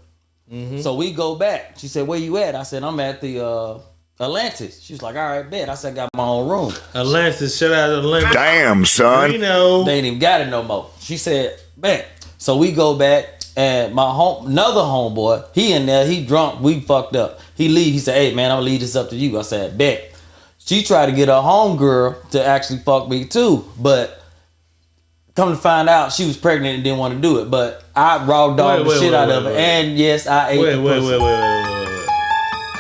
So we go back. She said, "Where you at?" I said, "I'm at the Atlantis." She was like, "All right, bet." I said, "I got my own room." Atlantis, shout out to Atlantis. Damn, son. Reno. They ain't even got it no more. She said, "Bet." So we go back, and another homeboy, he in there, he drunk, we fucked up. He leave. He said, "Hey man, I'm gonna leave this up to you." I said, "Bet." She tried to get her homegirl to actually fuck me too, but come to find out, she was pregnant and didn't want to do it. But I raw dogged the shit out of her, and yes, I ate the pussy. Wait.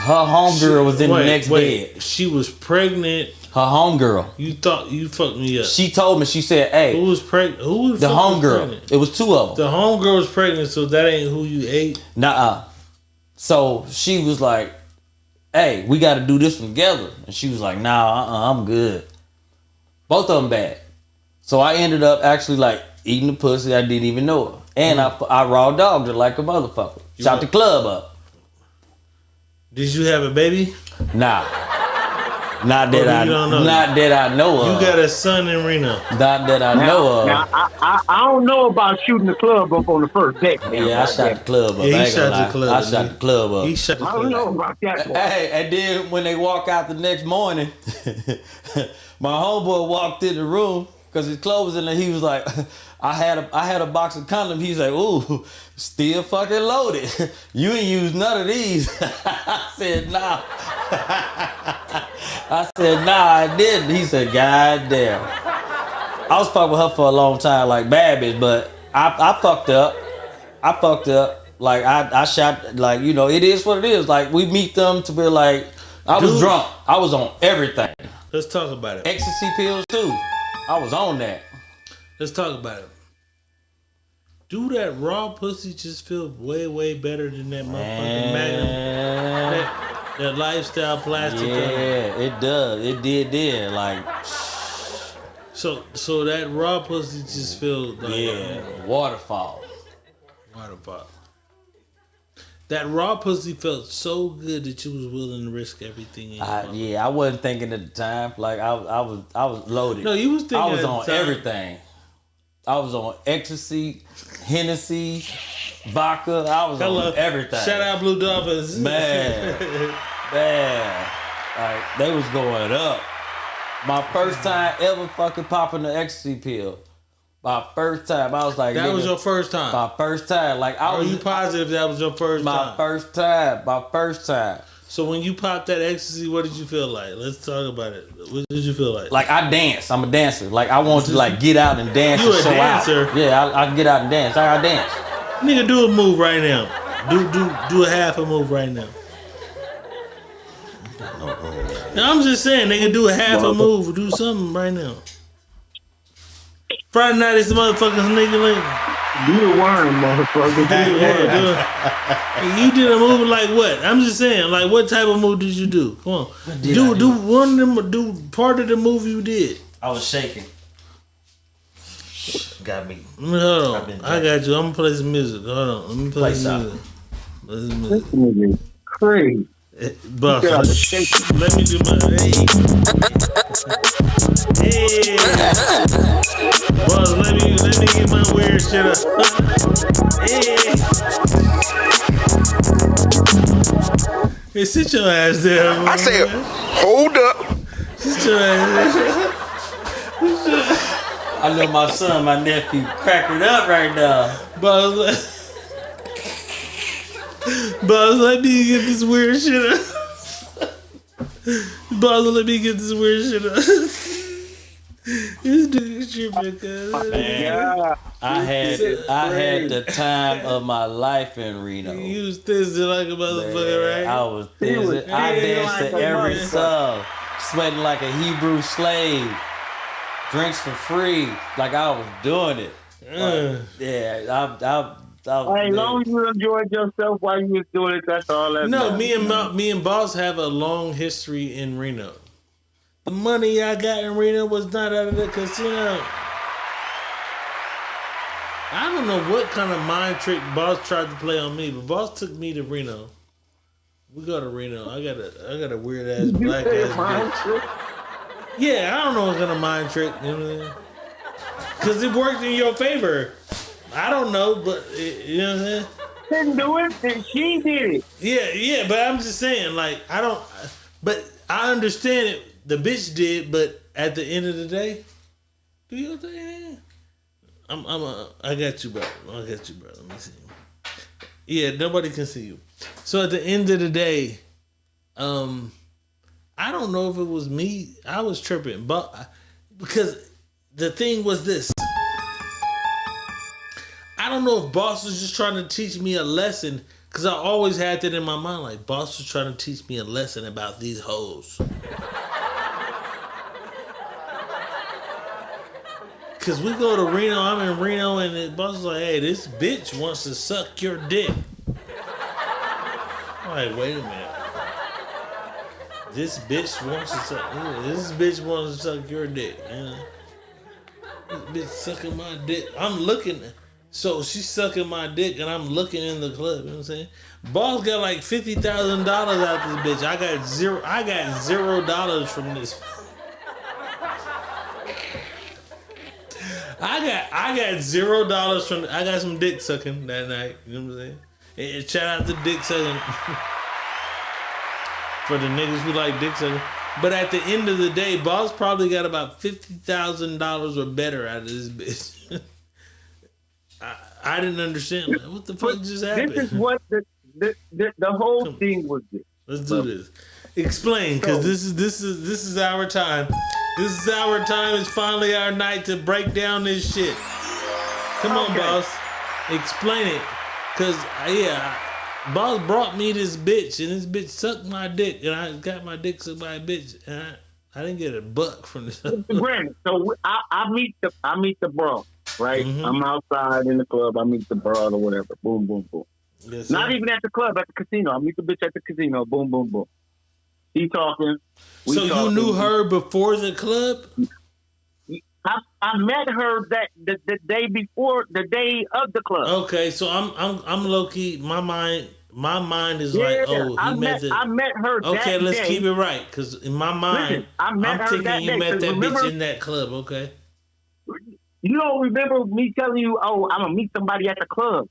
Her homegirl was in the next bed. She was pregnant. Her homegirl. You thought you fucked me up. She told me. She said, "Hey, who was pregnant? Who was the homegirl? pregnant? It was two of them. The homegirl was pregnant, so that ain't who you ate." Nuh-uh. So she was like, "Hey, we got to do this one together," and she was like, "Nah, I'm good." Both of them bad. So I ended up actually like eating the pussy. I didn't even know her, and I raw dogged her like a motherfucker. Shot the club up. Did you have a baby? Nah. Not that I know of. You got a son in Reno. Not that I know of. Now, I don't know about shooting the club up on the first deck. Yeah, I shot the club up. Yeah, he shot the club. I shot the club up. He shot the club. I don't know about that. Hey, and then when they walk out the next morning, my homeboy walked in the room because his clothes in there. He was like, I had a box of condoms. He's like, "Ooh, still fucking loaded. You ain't used none of these." I said, "Nah." I said, "Nah, I didn't." He said, "God damn." I was fucking with her for a long time, like bad bitch, but I fucked up. Like I shot, like, you know, it is what it is. Like we meet them to be like, I was drunk. I was on everything. Let's talk about it. Ecstasy pills too. I was on that. Let's talk about it. Do that raw pussy just feel way, way better than that motherfucking Magnum? That lifestyle plastic. Yeah, it does. It did then. Like, so that raw pussy just feel like waterfall. That raw pussy felt so good that you was willing to risk everything. I wasn't thinking at the time. Like I was loaded. No, you was thinking. I was on everything. I was on ecstasy, Hennessy, vodka. I was on everything. Shout out Blue Dolphins. Man. Like they was going up. My first time ever fucking popping the ecstasy pill. My first time, I was like, that was your first time. My first time, like Are you positive that was your first time? My first time. So when you popped that ecstasy, what did you feel like? Let's talk about it. What did you feel like? Like I dance. I'm a dancer. Like I want to like get out and dance. You and a show dancer? Out. Yeah, I can get out and dance. I dance. Nigga, do a move right now. Do a half a move right now. No, I'm just saying, nigga, do a half a move. Do something right now. Friday night is the motherfucking nigga link. You a worm, motherfucker. You did a move like what? I'm just saying, like what type of move did you do? Come on, do one of them. Do part of the move you did. I was shaking. Got me. Hold on, I got you. I'm gonna play some music. Hold on, let me play some music. This nigga crazy. Boss, let me do my hey. me get my weird shit up. Hey, sit your ass there. I said, hold up. Sit your ass there. I know my son, my nephew, cracking up right now. Buzz, let me get this weird shit up. Buzz, let me get this weird shit up. This dude's tripping, cuz. Man, I had the time of my life in Reno. You was thirsty like a motherfucker, right? I was thirsty. I danced to every song, sweating like a Hebrew slave. Drinks for free, like I was doing it. Yeah, as long as you enjoyed yourself while you was doing it, that's all that matters. Me and Boss have a long history in Reno. The money I got in Reno was not out of the casino. I don't know what kind of mind trick Boss tried to play on me, but Boss took me to Reno. We go to Reno. I got a weird ass black ass bitch. Yeah, I don't know what kind of mind trick, you know what I mean? Because it worked in your favor. I don't know, but you know what I'm saying? Didn't do it, she did it. Yeah, but I'm just saying, like, but I understand it. The bitch did, but at the end of the day, do your thing. I got you, bro. Let me see. Yeah, nobody can see you. So at the end of the day, I don't know if it was me. I was tripping, but because the thing was this. I don't know if Boss was just trying to teach me a lesson, because I always had that in my mind. Like, Boss was trying to teach me a lesson about these hoes. Because we go to Reno, I'm in Reno, and the Boss was like, hey, this bitch wants to suck your dick. I'm like, wait a minute. This bitch wants to suck your dick. Man. This bitch sucking my dick. I'm looking. So she's sucking my dick and I'm looking in the club. You know what I'm saying? Boss got like $50,000 out this bitch. I got $0 from this. I got $0 from. I got some dick sucking that night. You know what I'm saying? And shout out to dick sucking. For the niggas who like dick sucking. But at the end of the day, Boss probably got about $50,000 or better out of this bitch. I didn't understand. Like, what the fuck just happened? This is what the whole thing was. Let's do this. Explain, because this is our time. This is our time. It's finally our night to break down this shit. Come on, Boss. Explain it, because Boss brought me this bitch, and this bitch sucked my dick, and I got my dick sucked by a bitch, and I didn't get a buck from this. Granted, so I meet the bro, right? Mm-hmm. I'm outside in the club. I meet the bro or whatever. Boom, boom, boom. Yes, not even at the club, at the casino. I meet the bitch at the casino. Boom, boom, boom. He talking. So talking. You knew her before the club? I met her the day before, the day of the club. Okay, so I'm low key. My mind is like, oh, I met her. Okay, that let's day. keep it right, because in my mind, I'm thinking you met that bitch in that club. Okay. You don't remember me telling you, oh, I'm gonna meet somebody at the club.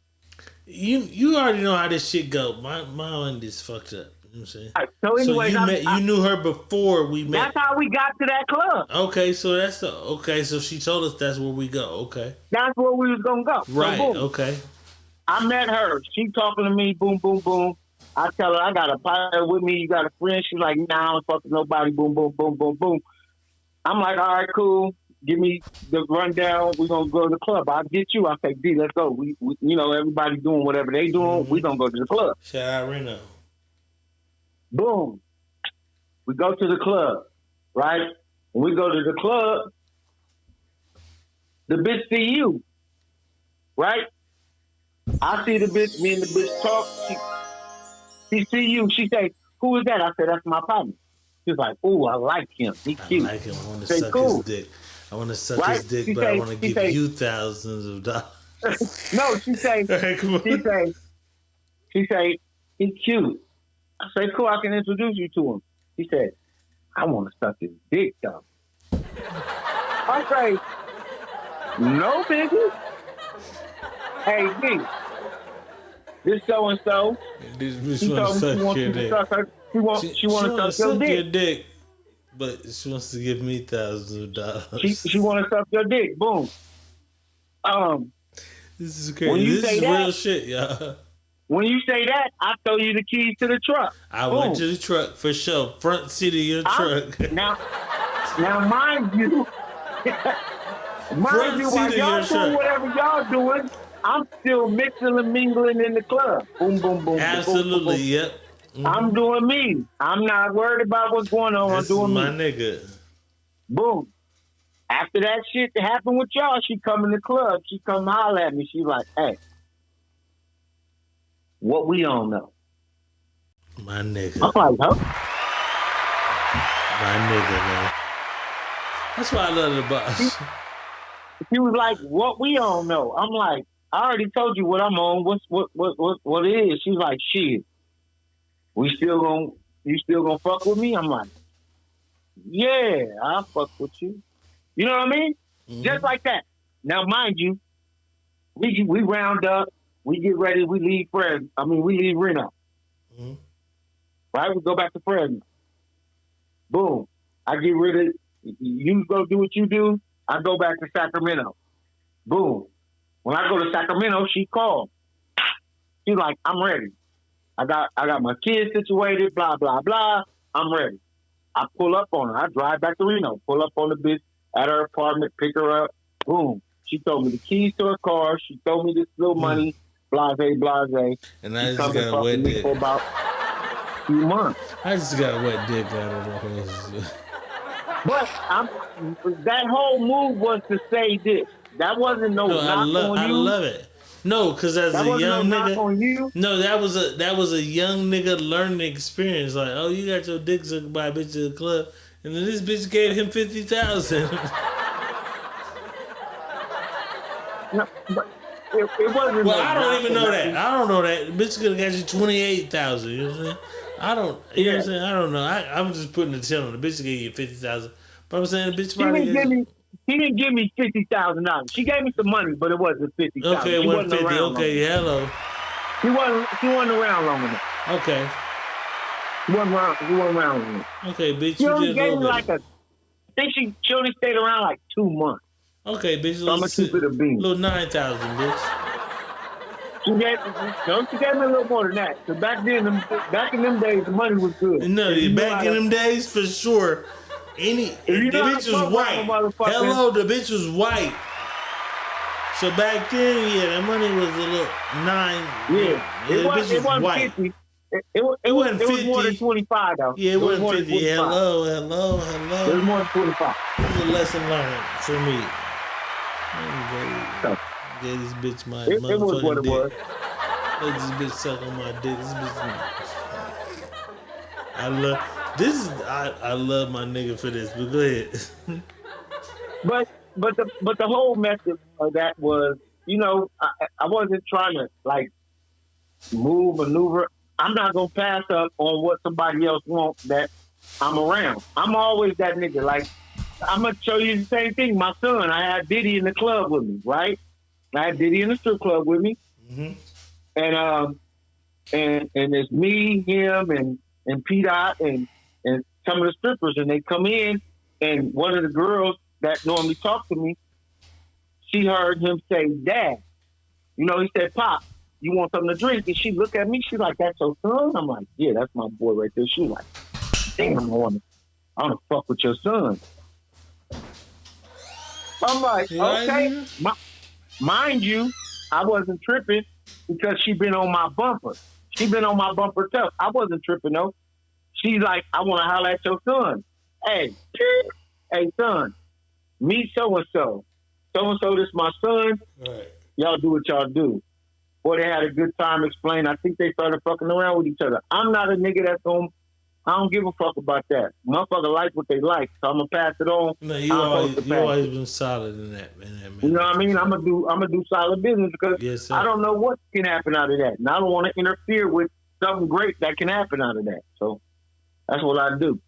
You already know how this shit go. My mind is fucked up. You know what I'm saying? Right, so anyway, you knew her before we met. That's how we got to that club. Okay, so so she told us that's where we go. Okay. That's where we was gonna go. Right. So okay. I met her. She talking to me. Boom, boom, boom. I tell her I got a partner with me. You got a friend? She's like, nah, I don't fuck with nobody. Boom, boom, boom, boom, boom. I'm like, all right, cool. Give me the rundown. We're gonna go to the club. I'll get you. I say, D, let's go. We everybody doing whatever they doing. We gonna go to the club. Shout out Reno. Boom. We go to the club, right? When we go to the club, the bitch see you, right? I see the bitch. Me and the bitch talk. She see you. She say, "Who is that?" I said, "That's my partner." She's like, "Ooh, I like him. He cute." I like him. I want to suck his dick. I want to suck his dick, but I want to give you thousands of dollars. No, she say. Right, come on. She say, he cute. I say, cool. I can introduce you to him. He said, I want to suck his dick, though. I say, No, baby. Hey, D. This so and so. This bitch want to suck your dick. She want to suck your dick. But she wants to give me thousands of dollars. She want to suck your dick. Boom. This is crazy. This is real shit, y'all. When you say that, I throw you the keys to the truck. I went to the truck for sure. Front seat of your truck. Now, mind you, while y'all doing whatever y'all doing, I'm still mixing and mingling in the club. Boom, boom, boom. Absolutely, boom, boom, boom. Yep. Mm-hmm. I'm doing me. I'm not worried about what's going on. I'm doing me. My nigga. Boom. After that shit that happened with y'all, she come in the club. She come holler at me. She like, hey, what we on though? My nigga. I'm like, huh? My nigga, man. That's why I love the boss. She was like, what we on though? I'm like, I already told you what I'm on. What it is? She's like, shit. You still gonna fuck with me? I'm like, yeah, I'll fuck with you. You know what I mean? Mm-hmm. Just like that. Now, mind you, we round up, we get ready, we leave Reno. Mm-hmm. Right? We go back to Fresno. Boom. I get rid of, you go do what you do, I go back to Sacramento. Boom. When I go to Sacramento, she called. She's like, I'm ready. I got my kids situated, blah, blah, blah. I'm ready. I pull up on her. I drive back to Reno, pull up on the bitch at her apartment, pick her up. Boom. She told me the keys to her car. She told me this little money, blase, blase. And I just got a wet dick. For about a few months. I just got a wet dick out of her. But that whole move was to say this. That wasn't no knock on you. I love it. No, because as a young nigga, no, that was a young nigga learning experience. Like, oh, you got your dick sucked by a bitch at the club, and then this bitch gave him $50,000. No, but it wasn't. Well, I don't even know that. I don't know that. The bitch could have got you $28,000. You know what I'm saying? I don't. You know what I'm saying? I don't know. I'm just putting the 10 on the bitch gave you $50,000. But I'm saying the bitch probably. She didn't give me $50,000. She gave me some money, but it wasn't $50,000. Okay, it wasn't 50. Okay, hello. She wasn't around long enough. Okay. She wasn't around long enough. Okay, bitch. She only gave me I think she only stayed around like 2 months. Okay, bitch. So I'm gonna keep it a bean. Little 9,000, bitch. She gave me a little more than that. So back in them days, the money was good. No, back in them days, for sure. The bitch was white. Hello, the bitch was white. So back then, yeah, that money was a little 9. Yeah, the bitch was white. 50. It wasn't 50. It was more than 25 though. Yeah, it wasn't 50. Hello. It was more than 25. This is a lesson learned for me. Get this bitch my motherfucking it was what it dick. was. Let this bitch suck on my dick. This bitch. I love my nigga for this. But go ahead. but the whole message of that was, I wasn't trying to like maneuver. I'm not gonna pass up on what somebody else wants that I'm around. I'm always that nigga. Like, I'm gonna show you the same thing. My son, I had Diddy in the club with me, right? I had Diddy in the strip club with me, and it's me, him, and P Dot and some of the strippers, and they come in, and one of the girls that normally talk to me, she heard him say, "Dad," he said, "Pop, you want something to drink?" And she looked at me, she's like, "That's your son?" I'm like, "Yeah, that's my boy right there." She like, "Damn, I want to fuck with your son." I'm like, okay. Mind you, I wasn't tripping because she been on my bumper. She been on my bumper tough. I wasn't tripping though. She's like, "I want to holler at your son." Hey, son, meet so-and-so. So-and-so, this my son. Right. Y'all do what y'all do. Boy, they had a good time explaining. I think they started fucking around with each other. I'm not a nigga that's I don't give a fuck about that. Motherfucker like what they like, so I'm gonna pass it on. No, you always been solid in that, man. You know what I mean? I'm gonna do solid business because I don't know what can happen out of that, and I don't want to interfere with something great that can happen out of that. So that's what I do.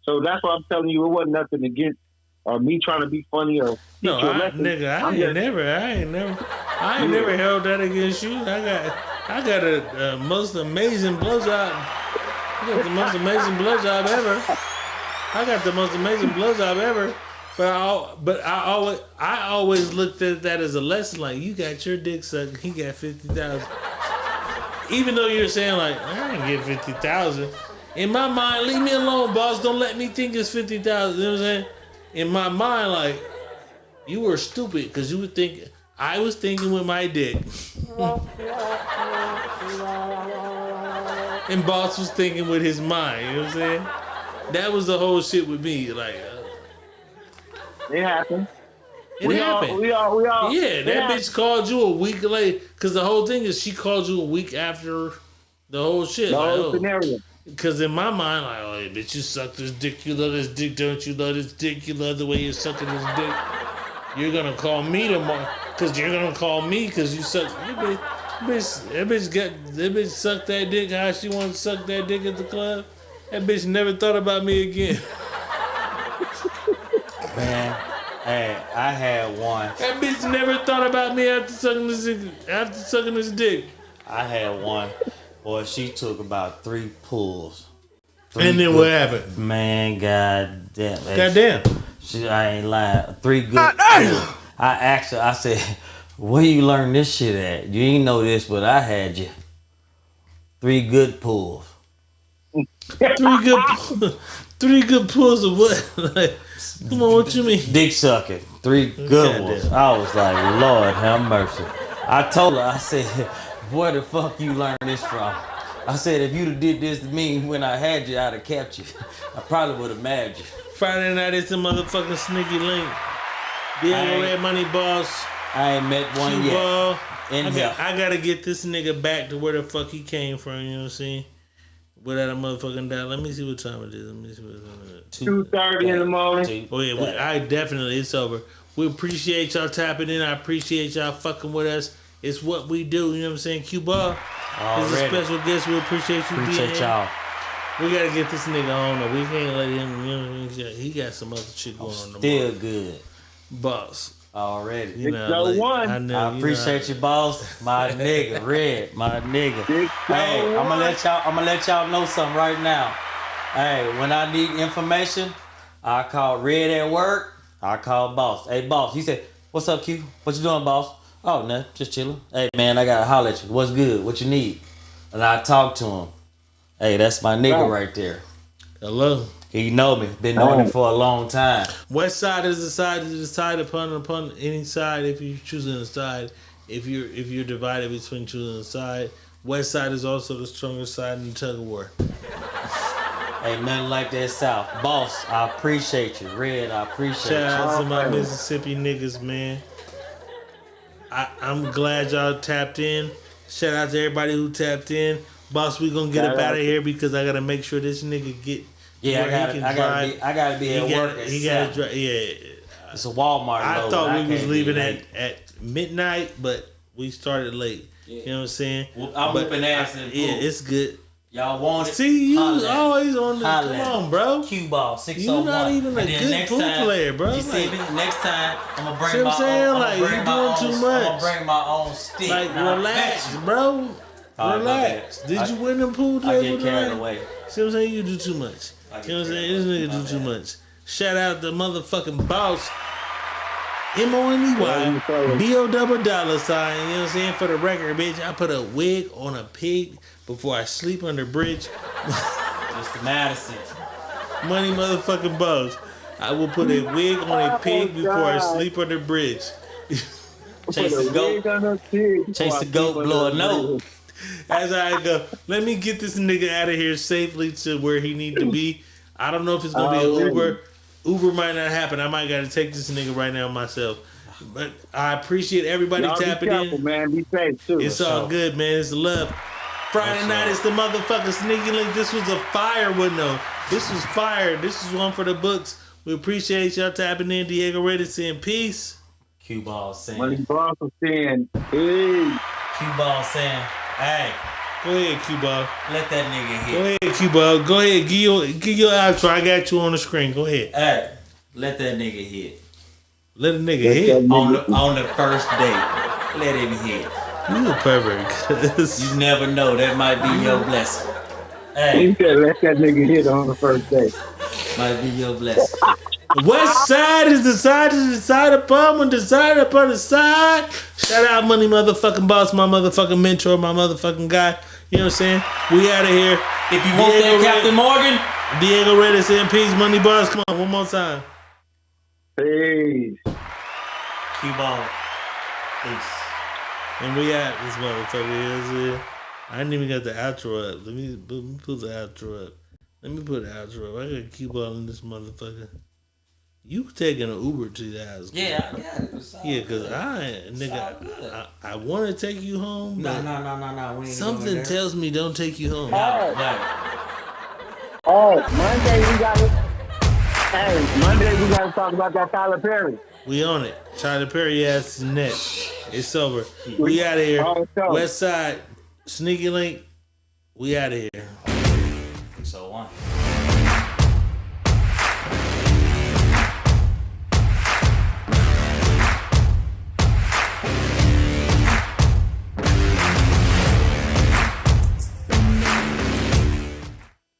So that's why I'm telling you, it wasn't nothing against or me trying to be funny or No, I ain't never held that against you. I got a most amazing blowjob. I got the most amazing blowjob ever. But I always looked at that as a lesson. Like, you got your dick sucked, he got 50,000. Even though you're saying like, I ain't get 50,000. In my mind, leave me alone, boss. Don't let me think it's 50,000. You know what I'm saying? In my mind, like, you were stupid because you would think I was thinking with my dick, and boss was thinking with his mind. You know what I'm saying? That was the whole shit with me. Like, it happened. We happened. Yeah, that bitch called you a week late because the whole thing is she called you a week after the whole shit. The whole scenario. Because in my mind, like, oh, bitch, you suck this dick. You love this dick, don't you? Love this dick. You love the way you're sucking this dick. You're gonna call me tomorrow because you're gonna call me because you suck. That bitch sucked that dick how she wants to suck that dick at the club. That bitch never thought about me again. Man, hey, I had one. That bitch never thought about me after sucking this dick. I had one. Boy, she took about 3 pulls. And then what happened? Man, goddamn. I ain't lying. 3 good pulls. I asked her, I said, where you learn this shit at? You ain't know this, but I had you. 3 good pulls. 3 good pulls of what? Like, come on, what you mean? Dick sucking. 3 good ones. I was like, Lord have mercy. I told her, I said, where the fuck you learn this from? I said, if you'd have did this to me when I had you, I'd have kept you. I probably would have married you. Friday night is the motherfucking sneaky link. Diego Red Money Boss. I ain't met one Qball. yet. I gotta get this nigga back to where the fuck he came from, you know what I'm saying? Without a motherfucking doubt. Let me see what time it is. 2:30 in the morning. Oh yeah, it's over. We appreciate y'all tapping in. I appreciate y'all fucking with us. It's what we do, you know what I'm saying? Qball is a special guest. We appreciate you being here. Y'all. We gotta get this nigga on though. We can't let him, you know, he got some other shit going on. Still good. Boss. Already. You know, like, I appreciate you, boss. My nigga, Red, my nigga. Hey, I'm gonna let y'all know something right now. Hey, when I need information, I call Red at work. I call boss. Hey, boss. He said, "What's up, Q? What you doing, boss?" "Oh, nothing. Just chilling." "Hey, man, I gotta holler at you. What's good? What you need?" And I talk to him. Hey, that's my nigga right there. Hello. He know me. Been knowing him for a long time. What side is the side to decide upon any side if you're choosing a side. If you're divided between choosing a side, West side is also the strongest side in the tug of war. Ain't nothing like that South. Boss, I appreciate you. Red, I appreciate you. Shout out to my Mississippi niggas, man. I'm glad y'all tapped in. Shout out to everybody who tapped in. Boss, we gonna get up out of here because I gotta make sure this nigga get. Yeah, I gotta be at work. He gotta drive. Yeah, it's a Walmart. I thought we was leaving at midnight, but we started late. Yeah. You know what I'm saying? I'm whooping ass in the pool. Yeah, it's good. Y'all want it? See, you always on the. Come on, bro. Qball 601. You're not even a good pool player, bro. You see me? Next time I'm gonna bring see what I'm saying? Like, you doing too much. I'm gonna bring my own stick. Like, relax, bro. Relax. Did you win them pool days? I get carried away. See what I'm saying? You do too much. You know what I'm saying? This nigga do too much. Shout out the motherfucking boss. MONEY BO double dollar sign. You know what I'm saying? For the record, bitch, I put a wig on a pig before I sleep under bridge. Mr. Madison. Money motherfucking boss. I will put a wig on a pig before I sleep under bridge. Chase the goat. Chase the goat, blow a note. As I go, let me get this nigga out of here safely to where he need to be. I don't know if it's gonna be an Uber. Uber might not happen. I might gotta take this nigga right now myself. But I appreciate everybody tapping in. Man, be safe too. It's all good, man. It's love. Friday night is the motherfucking sneaky link. This was a fire one though. This was fire. This is one for the books. We appreciate y'all tapping in. Diego Reddit saying peace. Qball saying. Money Boss saying hey. Qball saying hey. Go ahead, Qball. Let that nigga hit. Go ahead, Qball. Go ahead. Give your outro. I got you on the screen. Go ahead. Hey, Let that nigga hit. Let a nigga hit on the first date. Let him hit. You a pervert. You never know. That might be your blessing. Hey. He said, let that nigga hit on the first day. Might be your blessing. West side is decided upon the side. Shout out Money motherfucking Boss, my motherfucking mentor, my motherfucking guy. You know what I'm saying? We out of here. If you want that Captain Morgan. Diego Red in peace. Money Boss, come on, one more time. Peace. Qball. Peace. And we at this motherfucker. I didn't even got the outro up. Let me put the outro up. Let me put the outro up. I gotta keep all in this motherfucker. You taking an Uber to the house? Yeah, I got it. Yeah, cause I want to take you home. No. We ain't something tells me don't take you home. Monday we gotta talk about that Tyler Perry. We on it. Tyler Perry ass is next. It's over. We out of here. West Side, Sneaky Link. We out of here. So one.